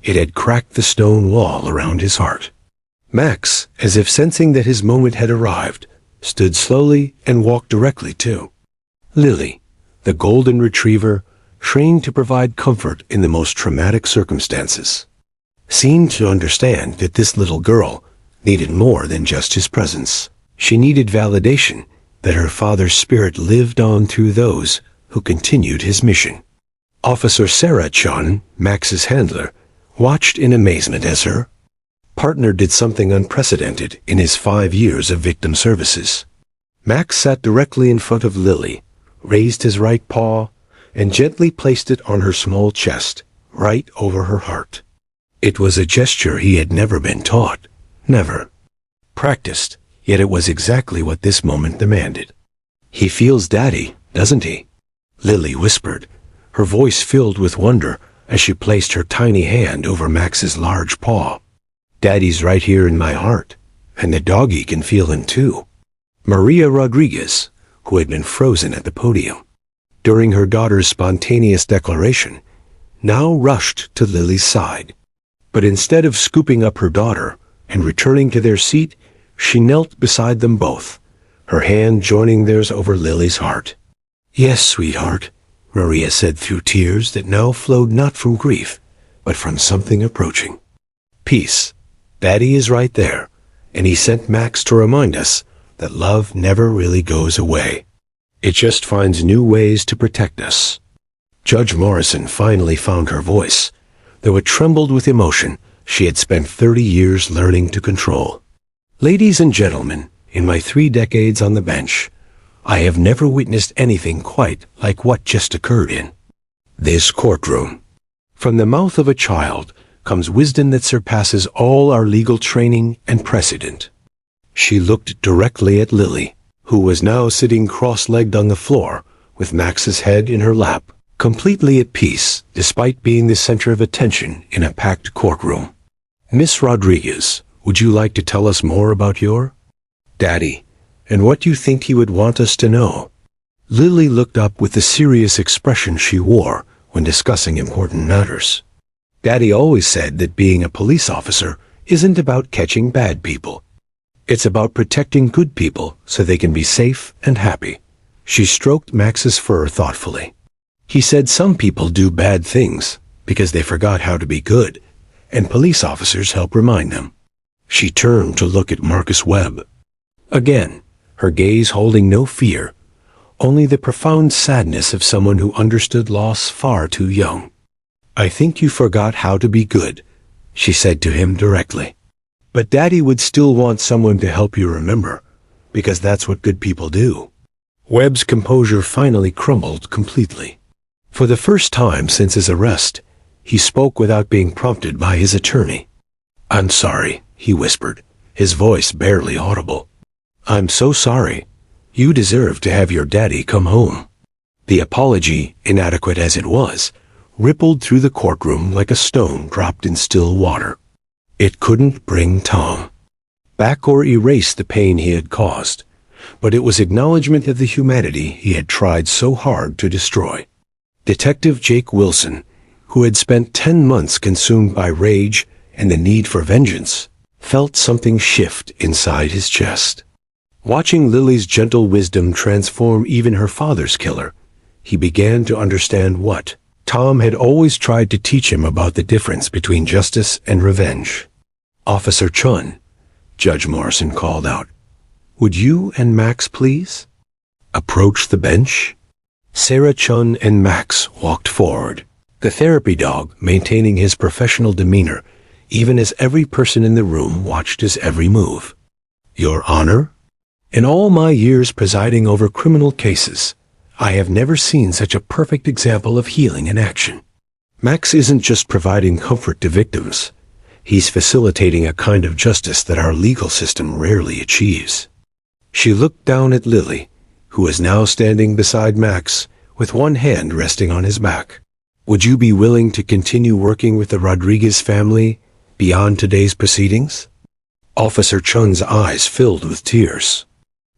It had cracked the stone wall around his heart. Max, as if sensing that his moment had arrived, stood slowly and walked directly to Lily, the golden retriever, trained to provide comfort in the most traumatic circumstances. Seemed to understand that this little girl needed more than just his presence. She needed validation that her father's spirit lived on through those who continued his mission. Officer Sarah Chun, Max's handler, watched in amazement as her partner did something unprecedented in his 5 years of victim services. Max sat directly in front of Lily, raised his right paw, and gently placed it on her small chest, right over her heart. It was a gesture he had never been taught, never practiced, yet it was exactly what this moment demanded. "He feels Daddy, doesn't he?" Lily whispered, her voice filled with wonder as she placed her tiny hand over Max's large paw. "Daddy's right here in my heart, and the doggy can feel him too." Maria Rodriguez, who had been frozen at the podium during her daughter's spontaneous declaration, now rushed to Lily's side. But instead of scooping up her daughter and returning to their seat, she knelt beside them both, her hand joining theirs over Lily's heart. "Yes, sweetheart," Maria said through tears that now flowed not from grief, but from something approaching. "Peace. Daddy is right there, and he sent Max to remind us that love never really goes away. It just finds new ways to protect us." Judge Morrison finally found her voice, though it trembled with emotion she had spent 30 years learning to control. "Ladies and gentlemen, in my 3 decades on the bench, I have never witnessed anything quite like what just occurred in this courtroom. From the mouth of a child comes wisdom that surpasses all our legal training and precedent." She looked directly at Lily, who was now sitting cross-legged on the floor, with Max's head in her lap, completely at peace despite being the center of attention in a packed courtroom. "Miss Rodriguez, would you like to tell us more about your Daddy, and what you think he would want us to know?" Lily looked up with the serious expression she wore when discussing important matters. "Daddy always said that being a police officer isn't about catching bad people. It's about protecting good people so they can be safe and happy." She stroked Max's fur thoughtfully. "He said some people do bad things because they forgot how to be good, and police officers help remind them." She turned to look at Marcus Webb. Again, her gaze holding no fear, only the profound sadness of someone who understood loss far too young. "I think you forgot how to be good," she said to him directly. But Daddy would still want someone to help you remember, because that's what good people do. Webb's composure finally crumbled completely. For the first time since his arrest, he spoke without being prompted by his attorney. "I'm sorry," he whispered, his voice barely audible. "I'm so sorry. You deserve to have your daddy come home." The apology, inadequate as it was, rippled through the courtroom like a stone dropped in still water. It couldn't bring Tom back or erase the pain he had caused, but it was acknowledgement of the humanity he had tried so hard to destroy. Detective Jake Wilson, who had spent 10 months consumed by rage and the need for vengeance, felt something shift inside his chest. Watching Lily's gentle wisdom transform even her father's killer, he began to understand what Tom had always tried to teach him about the difference between justice and revenge. "Officer Chun," Judge Morrison called out, "would you and Max please approach the bench?" Sarah Chun and Max walked forward, the therapy dog maintaining his professional demeanor, even as every person in the room watched his every move. "Your Honor, in all my years presiding over criminal cases, I have never seen such a perfect example of healing in action. Max isn't just providing comfort to victims. He's facilitating a kind of justice that our legal system rarely achieves." She looked down at Lily, who was now standing beside Max, with one hand resting on his back. "Would you be willing to continue working with the Rodriguez family beyond today's proceedings?" Officer Chun's eyes filled with tears.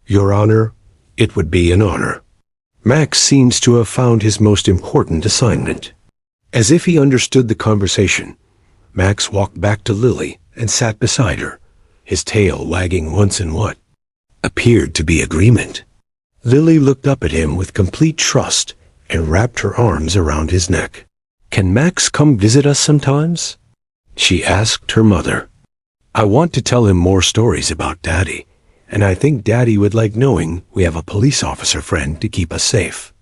"Your Honor, it would be an honor." Max seems to have found his most important assignment. As if he understood the conversation, Max walked back to Lily and sat beside her, his tail wagging once in what appeared to be agreement. Lily looked up at him with complete trust and wrapped her arms around his neck. "Can Max come visit us sometimes?" she asked her mother. "I want to tell him more stories about Daddy, and I think Daddy would like knowing we have a police officer friend to keep us safe."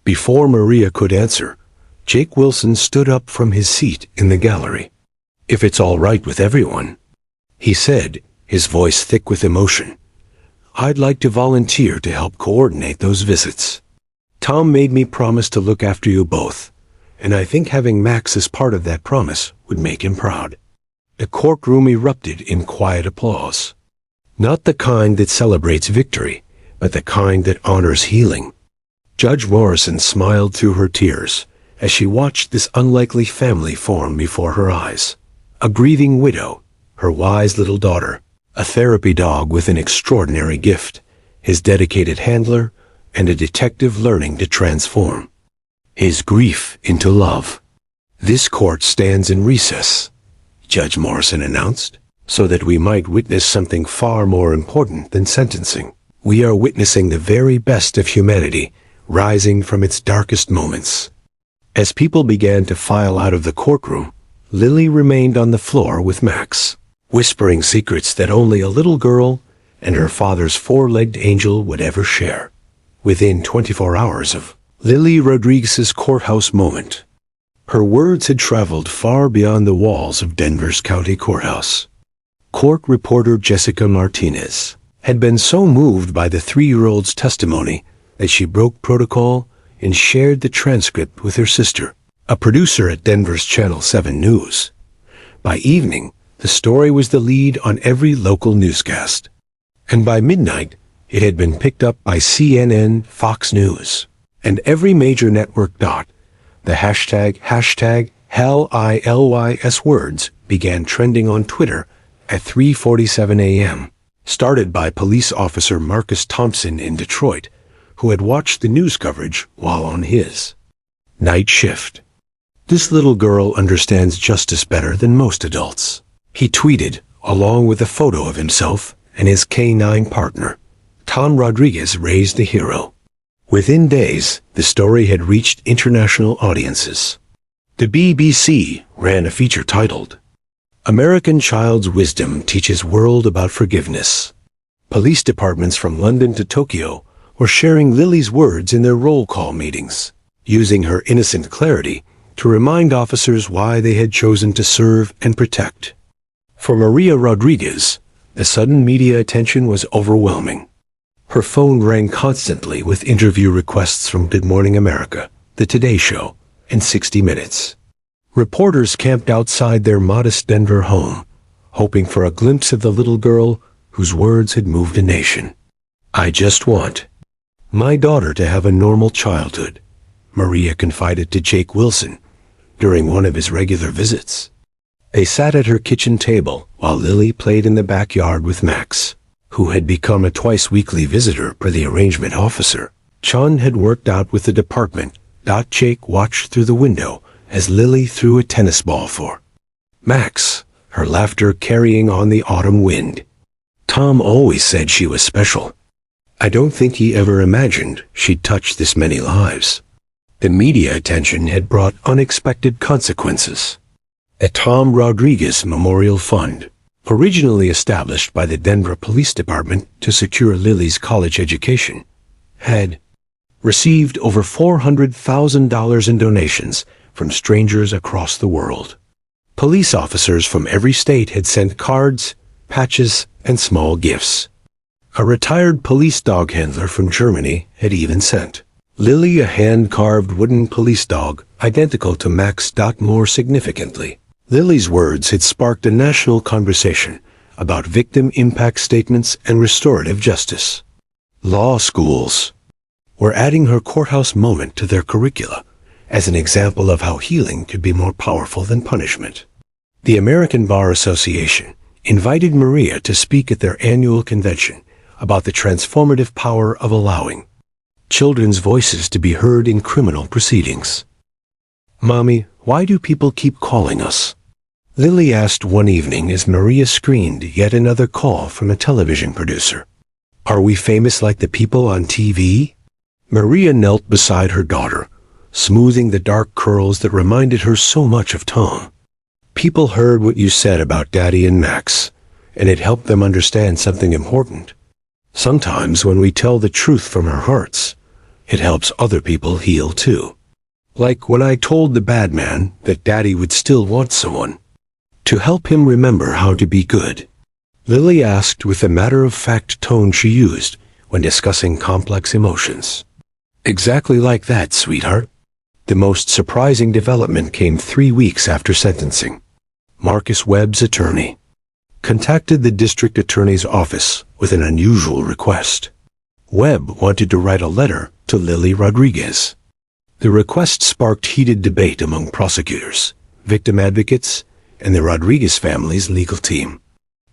Before Maria could answer, Jake Wilson stood up from his seat in the gallery. "If it's all right with everyone," he said, his voice thick with emotion, "I'd like to volunteer to help coordinate those visits. Tom made me promise to look after you both, and I think having Max as part of that promise would make him proud." The courtroom erupted in quiet applause. Not the kind that celebrates victory, but the kind that honors healing. Judge Morrison smiled through her tears as she watched this unlikely family form before her eyes. A grieving widow, her wise little daughter, a therapy dog with an extraordinary gift, his dedicated handler, and a detective learning to transform his grief into love. "This court stands in recess," Judge Morrison announced, "so that we might witness something far more important than sentencing. We are witnessing the very best of humanity rising from its darkest moments." As people began to file out of the courtroom, Lily remained on the floor with Max, whispering secrets that only a little girl and her father's four-legged angel would ever share. Within 24 hours of Lily Rodriguez's courthouse moment, her words had traveled far beyond the walls of Denver's county courthouse. Court reporter Jessica Martinez had been so moved by the 3-year-old's testimony that she broke protocol and shared the transcript with her sister, a producer at Denver's Channel 7 News. By evening, the story was the lead on every local newscast, and by midnight, it had been picked up by CNN, Fox News, and every major network. The hashtag HELLILYS words began trending on Twitter at 3:47 a.m., started by police officer Marcus Thompson in Detroit, who had watched the news coverage while on his night shift. "This little girl understands justice better than most adults," he tweeted, along with a photo of himself and his K9 partner. Tom Rodriguez raised the hero. Within days, the story had reached international audiences. The BBC ran a feature titled, "American Child's Wisdom Teaches World About Forgiveness." Police departments from London to Tokyo were sharing Lily's words in their roll call meetings, using her innocent clarity to remind officers why they had chosen to serve and protect. For Maria Rodriguez, the sudden media attention was overwhelming. Her phone rang constantly with interview requests from Good Morning America, The Today Show, and 60 Minutes. Reporters camped outside their modest Denver home, hoping for a glimpse of the little girl whose words had moved a nation. "I just want my daughter to have a normal childhood," Maria confided to Jake Wilson during one of his regular visits. They sat at her kitchen table while Lily played in the backyard with Max, who had become a twice-weekly visitor per the arrangement officer. Chun had worked out with the department. Jake watched through the window as Lily threw a tennis ball for Max, her laughter carrying on the autumn wind. Tom always said she was special. I don't think he ever imagined she'd touch this many lives. The media attention had brought unexpected consequences. A Tom Rodriguez Memorial Fund, originally established by the Denver Police Department to secure Lily's college education, had received over $400,000 in donations from strangers across the world. Police officers from every state had sent cards, patches, and small gifts. A retired police dog handler from Germany had even sent Lily a hand-carved wooden police dog identical to Max. More significantly, Lily's words had sparked a national conversation about victim impact statements and restorative justice. Law schools were adding her courthouse moment to their curricula as an example of how healing could be more powerful than punishment. The American Bar Association invited Maria to speak at their annual convention about the transformative power of allowing children's voices to be heard in criminal proceedings. "Mommy, why do people keep calling us?" Lily asked one evening as Maria screened yet another call from a television producer. "Are we famous like the people on TV?" Maria knelt beside her daughter, smoothing the dark curls that reminded her so much of Tom. "People heard what you said about Daddy and Max, and it helped them understand something important. Sometimes when we tell the truth from our hearts, it helps other people heal too. Like when I told the bad man that Daddy would still want someone to help him remember how to be good." Lily asked with the matter-of-fact tone she used when discussing complex emotions. "Exactly like that, sweetheart." The most surprising development came 3 weeks after sentencing. Marcus Webb's attorney contacted the district attorney's office with an unusual request. Webb wanted to write a letter to Lily Rodriguez. The request sparked heated debate among prosecutors, victim advocates, and the Rodriguez family's legal team.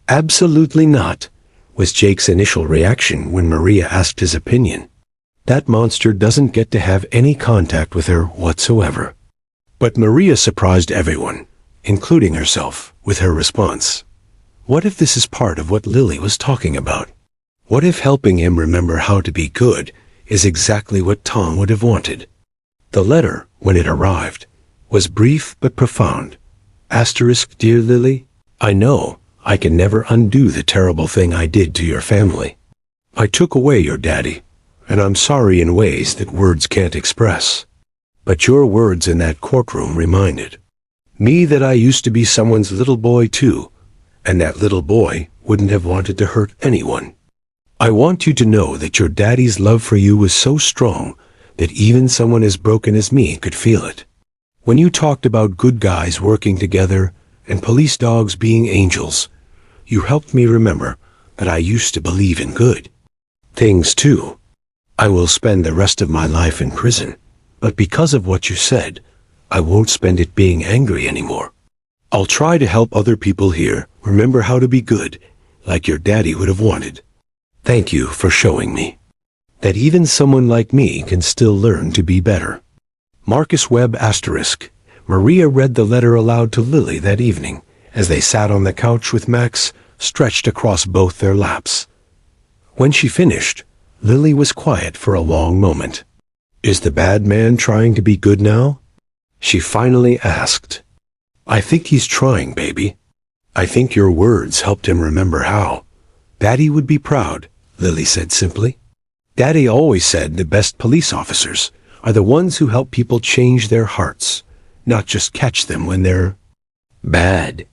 "Absolutely not," was Jake's initial reaction when Maria asked his opinion. "That monster doesn't get to have any contact with her whatsoever." But Maria surprised everyone, including herself, with her response. What if this is part of what Lily was talking about? What if helping him remember how to be good is exactly what Tom would have wanted? The letter, when it arrived, was brief but profound. "Dear Lily, I know I can never undo the terrible thing I did to your family. I took away your daddy, and I'm sorry in ways that words can't express. But your words in that courtroom reminded me that I used to be someone's little boy too, and that little boy wouldn't have wanted to hurt anyone. I want you to know that your daddy's love for you was so strong that even someone as broken as me could feel it. When you talked about good guys working together and police dogs being angels, you helped me remember that I used to believe in good things too. I will spend the rest of my life in prison, but because of what you said, I won't spend it being angry anymore. I'll try to help other people here remember how to be good, like your daddy would have wanted. Thank you for showing me that even someone like me can still learn to be better." Marcus Webb *. Maria read the letter aloud to Lily that evening as they sat on the couch with Max stretched across both their laps. When she finished, Lily was quiet for a long moment. "Is the bad man trying to be good now?" she finally asked. "I think he's trying, baby. I think your words helped him remember how. Daddy would be proud," Lily said simply. "Daddy always said the best police officers are the ones who help people change their hearts, not just catch them when they're bad."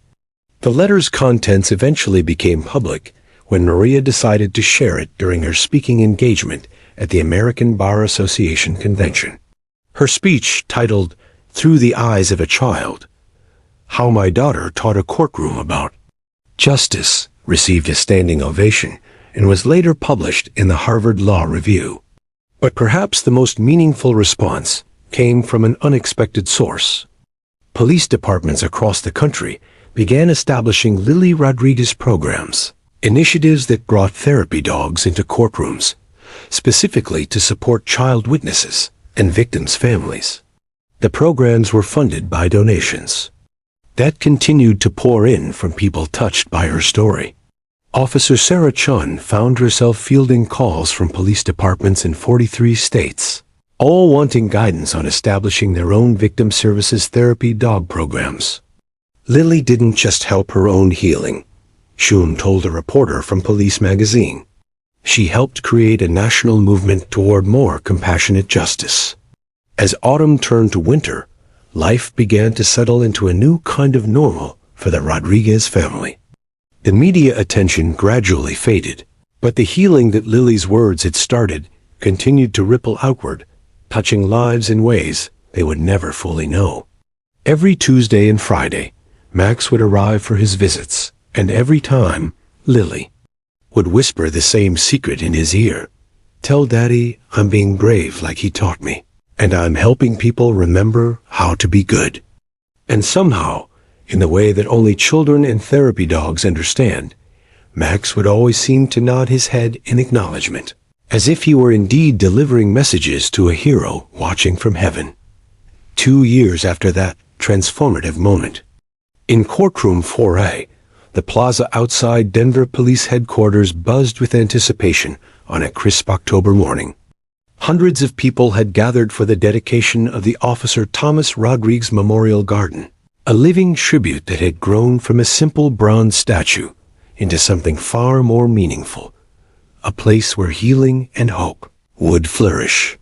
The letter's contents eventually became public when Maria decided to share it during her speaking engagement at the American Bar Association convention. Her speech, titled "Through the Eyes of a Child: How My Daughter Taught a Courtroom About Justice," received a standing ovation and was later published in the Harvard Law Review. But perhaps the most meaningful response came from an unexpected source. Police departments across the country began establishing Lily Rodriguez programs, initiatives that brought therapy dogs into courtrooms, specifically to support child witnesses and victims' families. The programs were funded by donations that continued to pour in from people touched by her story. Officer Sarah Chun found herself fielding calls from police departments in 43 states, all wanting guidance on establishing their own victim services therapy dog programs. Lily didn't just help her own healing, Chun told a reporter from Police magazine. She helped create a national movement toward more compassionate justice. As autumn turned to winter, life began to settle into a new kind of normal for the Rodriguez family. The media attention gradually faded, but the healing that Lily's words had started continued to ripple outward, touching lives in ways they would never fully know. Every Tuesday and Friday, Max would arrive for his visits, and every time, Lily would whisper the same secret in his ear. "Tell Daddy I'm being brave like he taught me, and I'm helping people remember how to be good." And somehow, in the way that only children and therapy dogs understand, Max would always seem to nod his head in acknowledgement, as if he were indeed delivering messages to a hero watching from heaven. 2 years after that transformative moment, in Courtroom 4A, the plaza outside Denver Police Headquarters buzzed with anticipation on a crisp October morning. Hundreds of people had gathered for the dedication of the Officer Thomas Rodriguez Memorial Garden, a living tribute that had grown from a simple bronze statue into something far more meaningful, a place where healing and hope would flourish.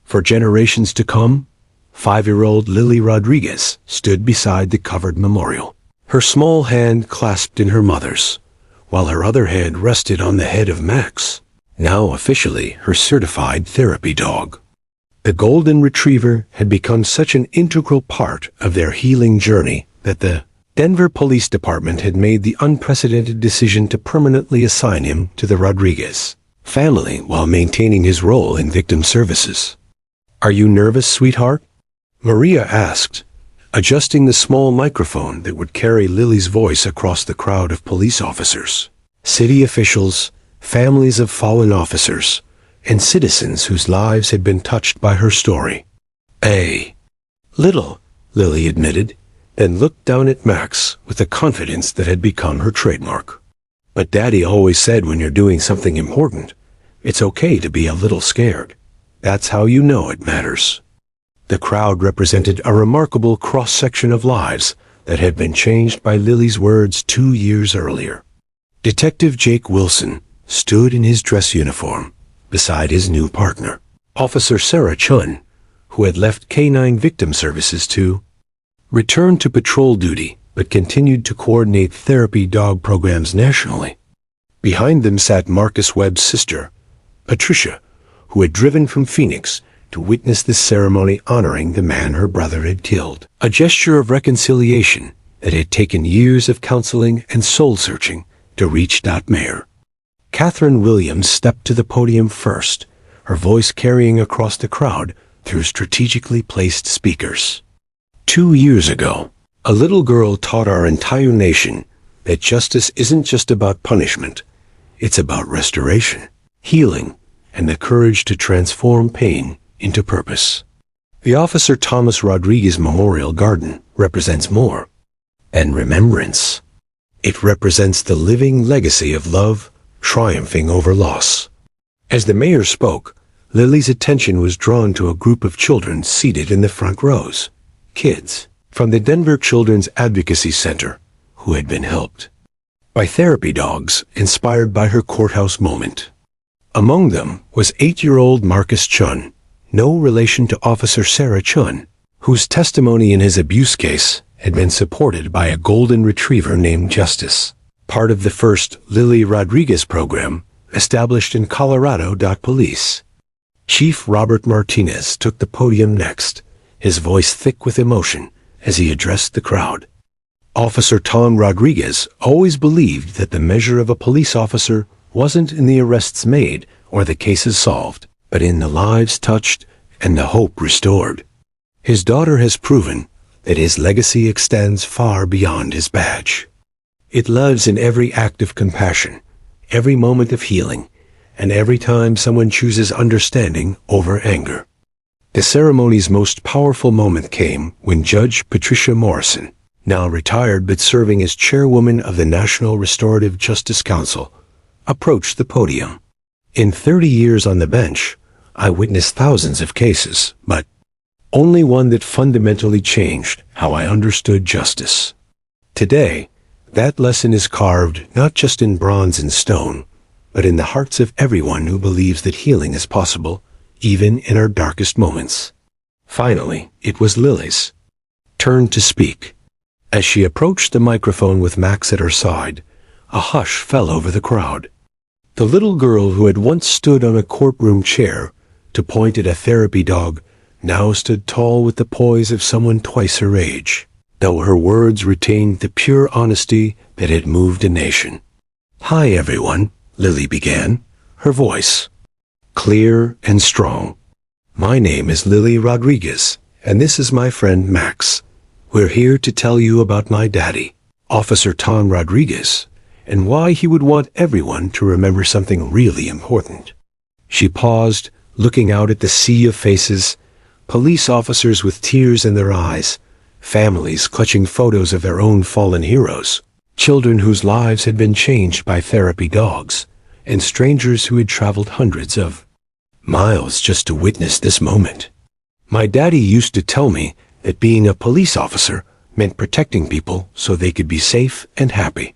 For generations to come, 5-year-old Lily Rodriguez stood beside the covered memorial, her small hand clasped in her mother's, while her other hand rested on the head of Max, now officially her certified therapy dog. The Golden Retriever had become such an integral part of their healing journey that the Denver Police Department had made the unprecedented decision to permanently assign him to the Rodriguez family while maintaining his role in victim services. "Are you nervous, sweetheart?" Maria asked, adjusting the small microphone that would carry Lily's voice across the crowd of police officers, city officials, families of fallen officers, and citizens whose lives had been touched by her story. "A little," Lily admitted, then looked down at Max with the confidence that had become her trademark. "But Daddy always said when you're doing something important, it's okay to be a little scared. That's how you know it matters." The crowd represented a remarkable cross-section of lives that had been changed by Lily's words 2 years earlier. Detective Jake Wilson stood in his dress uniform beside his new partner, Officer Sarah Chun, who had left Canine Victim Services to return to patrol duty but continued to coordinate therapy dog programs nationally. Behind them sat Marcus Webb's sister, Patricia, who had driven from Phoenix to witness this ceremony honoring the man her brother had killed, a gesture of reconciliation that had taken years of counseling and soul-searching to reach that mayor. Catherine Williams stepped to the podium first, her voice carrying across the crowd through strategically placed speakers. 2 years ago, a little girl taught our entire nation that justice isn't just about punishment, it's about restoration, healing, and the courage to transform pain into purpose. The Officer Thomas Rodriguez Memorial Garden represents more and remembrance. It represents the living legacy of love triumphing over loss. As the mayor spoke, Lily's attention was drawn to a group of children seated in the front rows, kids from the Denver Children's Advocacy Center, who had been helped by therapy dogs inspired by her courthouse moment. Among them was 8-year-old Marcus Chun, no relation to Officer Sarah Chun, whose testimony in his abuse case had been supported by a golden retriever named Justice, part of the first Lily Rodriguez program established in Colorado. Police Chief Robert Martinez took the podium next, his voice thick with emotion as he addressed the crowd. Officer Tom Rodriguez always believed that the measure of a police officer wasn't in the arrests made or the cases solved, but in the lives touched and the hope restored. His daughter has proven that his legacy extends far beyond his badge. It lives in every act of compassion, every moment of healing, and every time someone chooses understanding over anger. The ceremony's most powerful moment came when Judge Patricia Morrison, now retired but serving as chairwoman of the National Restorative Justice Council, approached the podium. In 30 years on the bench, I witnessed thousands of cases, but only one that fundamentally changed how I understood justice. Today, that lesson is carved not just in bronze and stone, but in the hearts of everyone who believes that healing is possible, even in our darkest moments. Finally, it was Lily's turn to speak. As she approached the microphone with Max at her side, a hush fell over the crowd. The little girl who had once stood on a courtroom chair to point at a therapy dog now stood tall with the poise of someone twice her age, though her words retained the pure honesty that had moved a nation. "Hi, everyone," Lily began, her voice clear and strong. "My name is Lily Rodriguez, and this is my friend Max. We're here to tell you about my daddy, Officer Tom Rodriguez, and why he would want everyone to remember something really important." She paused, looking out at the sea of faces, police officers with tears in their eyes, families clutching photos of their own fallen heroes, children whose lives had been changed by therapy dogs, and strangers who had traveled hundreds of miles just to witness this moment. "My daddy used to tell me that being a police officer meant protecting people so they could be safe and happy.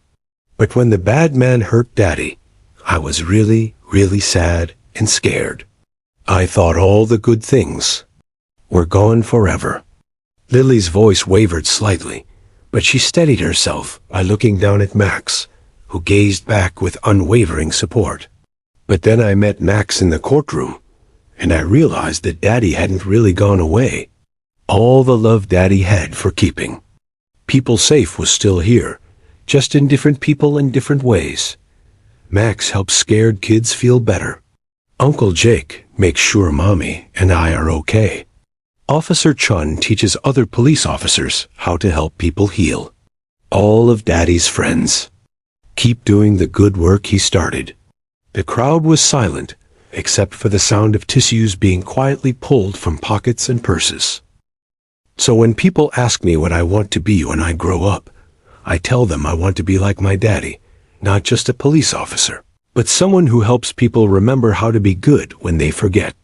But when the bad man hurt Daddy, I was really, really sad and scared. I thought all the good things were gone forever." Lily's voice wavered slightly, but she steadied herself by looking down at Max, who gazed back with unwavering support. "But then I met Max in the courtroom, and I realized that Daddy hadn't really gone away. All the love Daddy had for keeping people safe was still here, just in different people in different ways. Max helps scared kids feel better. Uncle Jake makes sure Mommy and I are okay. Officer Chun teaches other police officers how to help people heal. All of Daddy's friends keep doing the good work he started." The crowd was silent, except for the sound of tissues being quietly pulled from pockets and purses. So when people ask me what I want to be when I grow up, I tell them I want to be like my daddy, not just a police officer, but someone who helps people remember how to be good when they forget.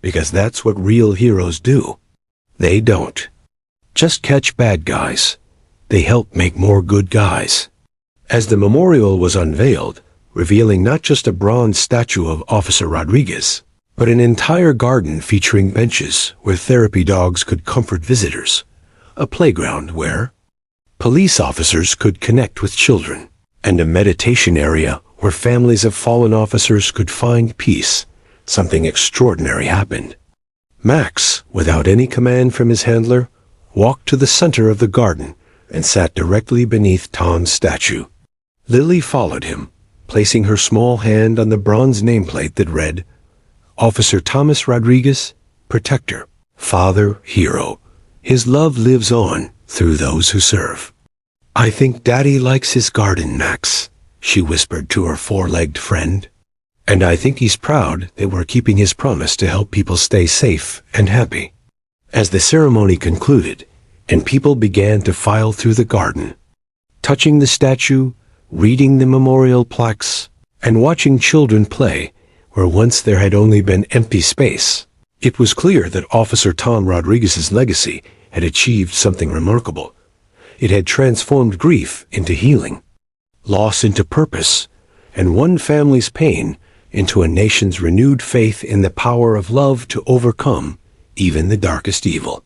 Because that's what real heroes do. They don't just catch bad guys. They help make more good guys. As the memorial was unveiled, revealing not just a bronze statue of Officer Rodriguez, but an entire garden featuring benches where therapy dogs could comfort visitors, a playground where police officers could connect with children, and a meditation area where families of fallen officers could find peace, something extraordinary happened. Max, without any command from his handler, walked to the center of the garden and sat directly beneath Tom's statue. Lily followed him, placing her small hand on the bronze nameplate that read, "Officer Thomas Rodriguez, Protector, Father, Hero. His love lives on through those who serve." "I think Daddy likes his garden, Max," she whispered to her four-legged friend. "And I think he's proud that we're keeping his promise to help people stay safe and happy." As the ceremony concluded, and people began to file through the garden, touching the statue, reading the memorial plaques, and watching children play where once there had only been empty space, it was clear that Officer Tom Rodriguez's legacy had achieved something remarkable. It had transformed grief into healing, loss into purpose, and one family's pain into a nation's renewed faith in the power of love to overcome even the darkest evil.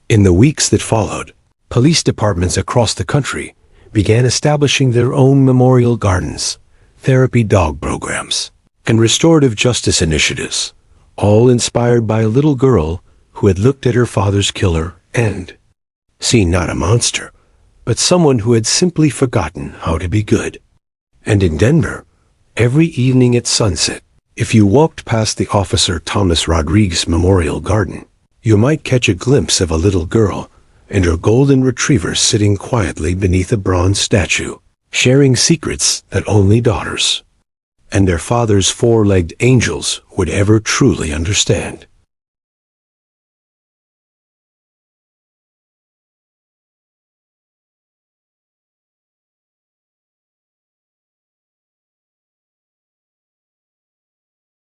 In the weeks that followed, Police departments across the country began establishing their own memorial gardens, therapy dog programs, and restorative justice initiatives, all inspired by a little girl who had looked at her father's killer and seen not a monster, but someone who had simply forgotten how to be good. And in Denver, every evening at sunset, if you walked past the Officer Thomas Rodriguez Memorial Garden, you might catch a glimpse of a little girl and her golden retriever sitting quietly beneath a bronze statue, sharing secrets that only daughters and their father's four-legged angels would ever truly understand.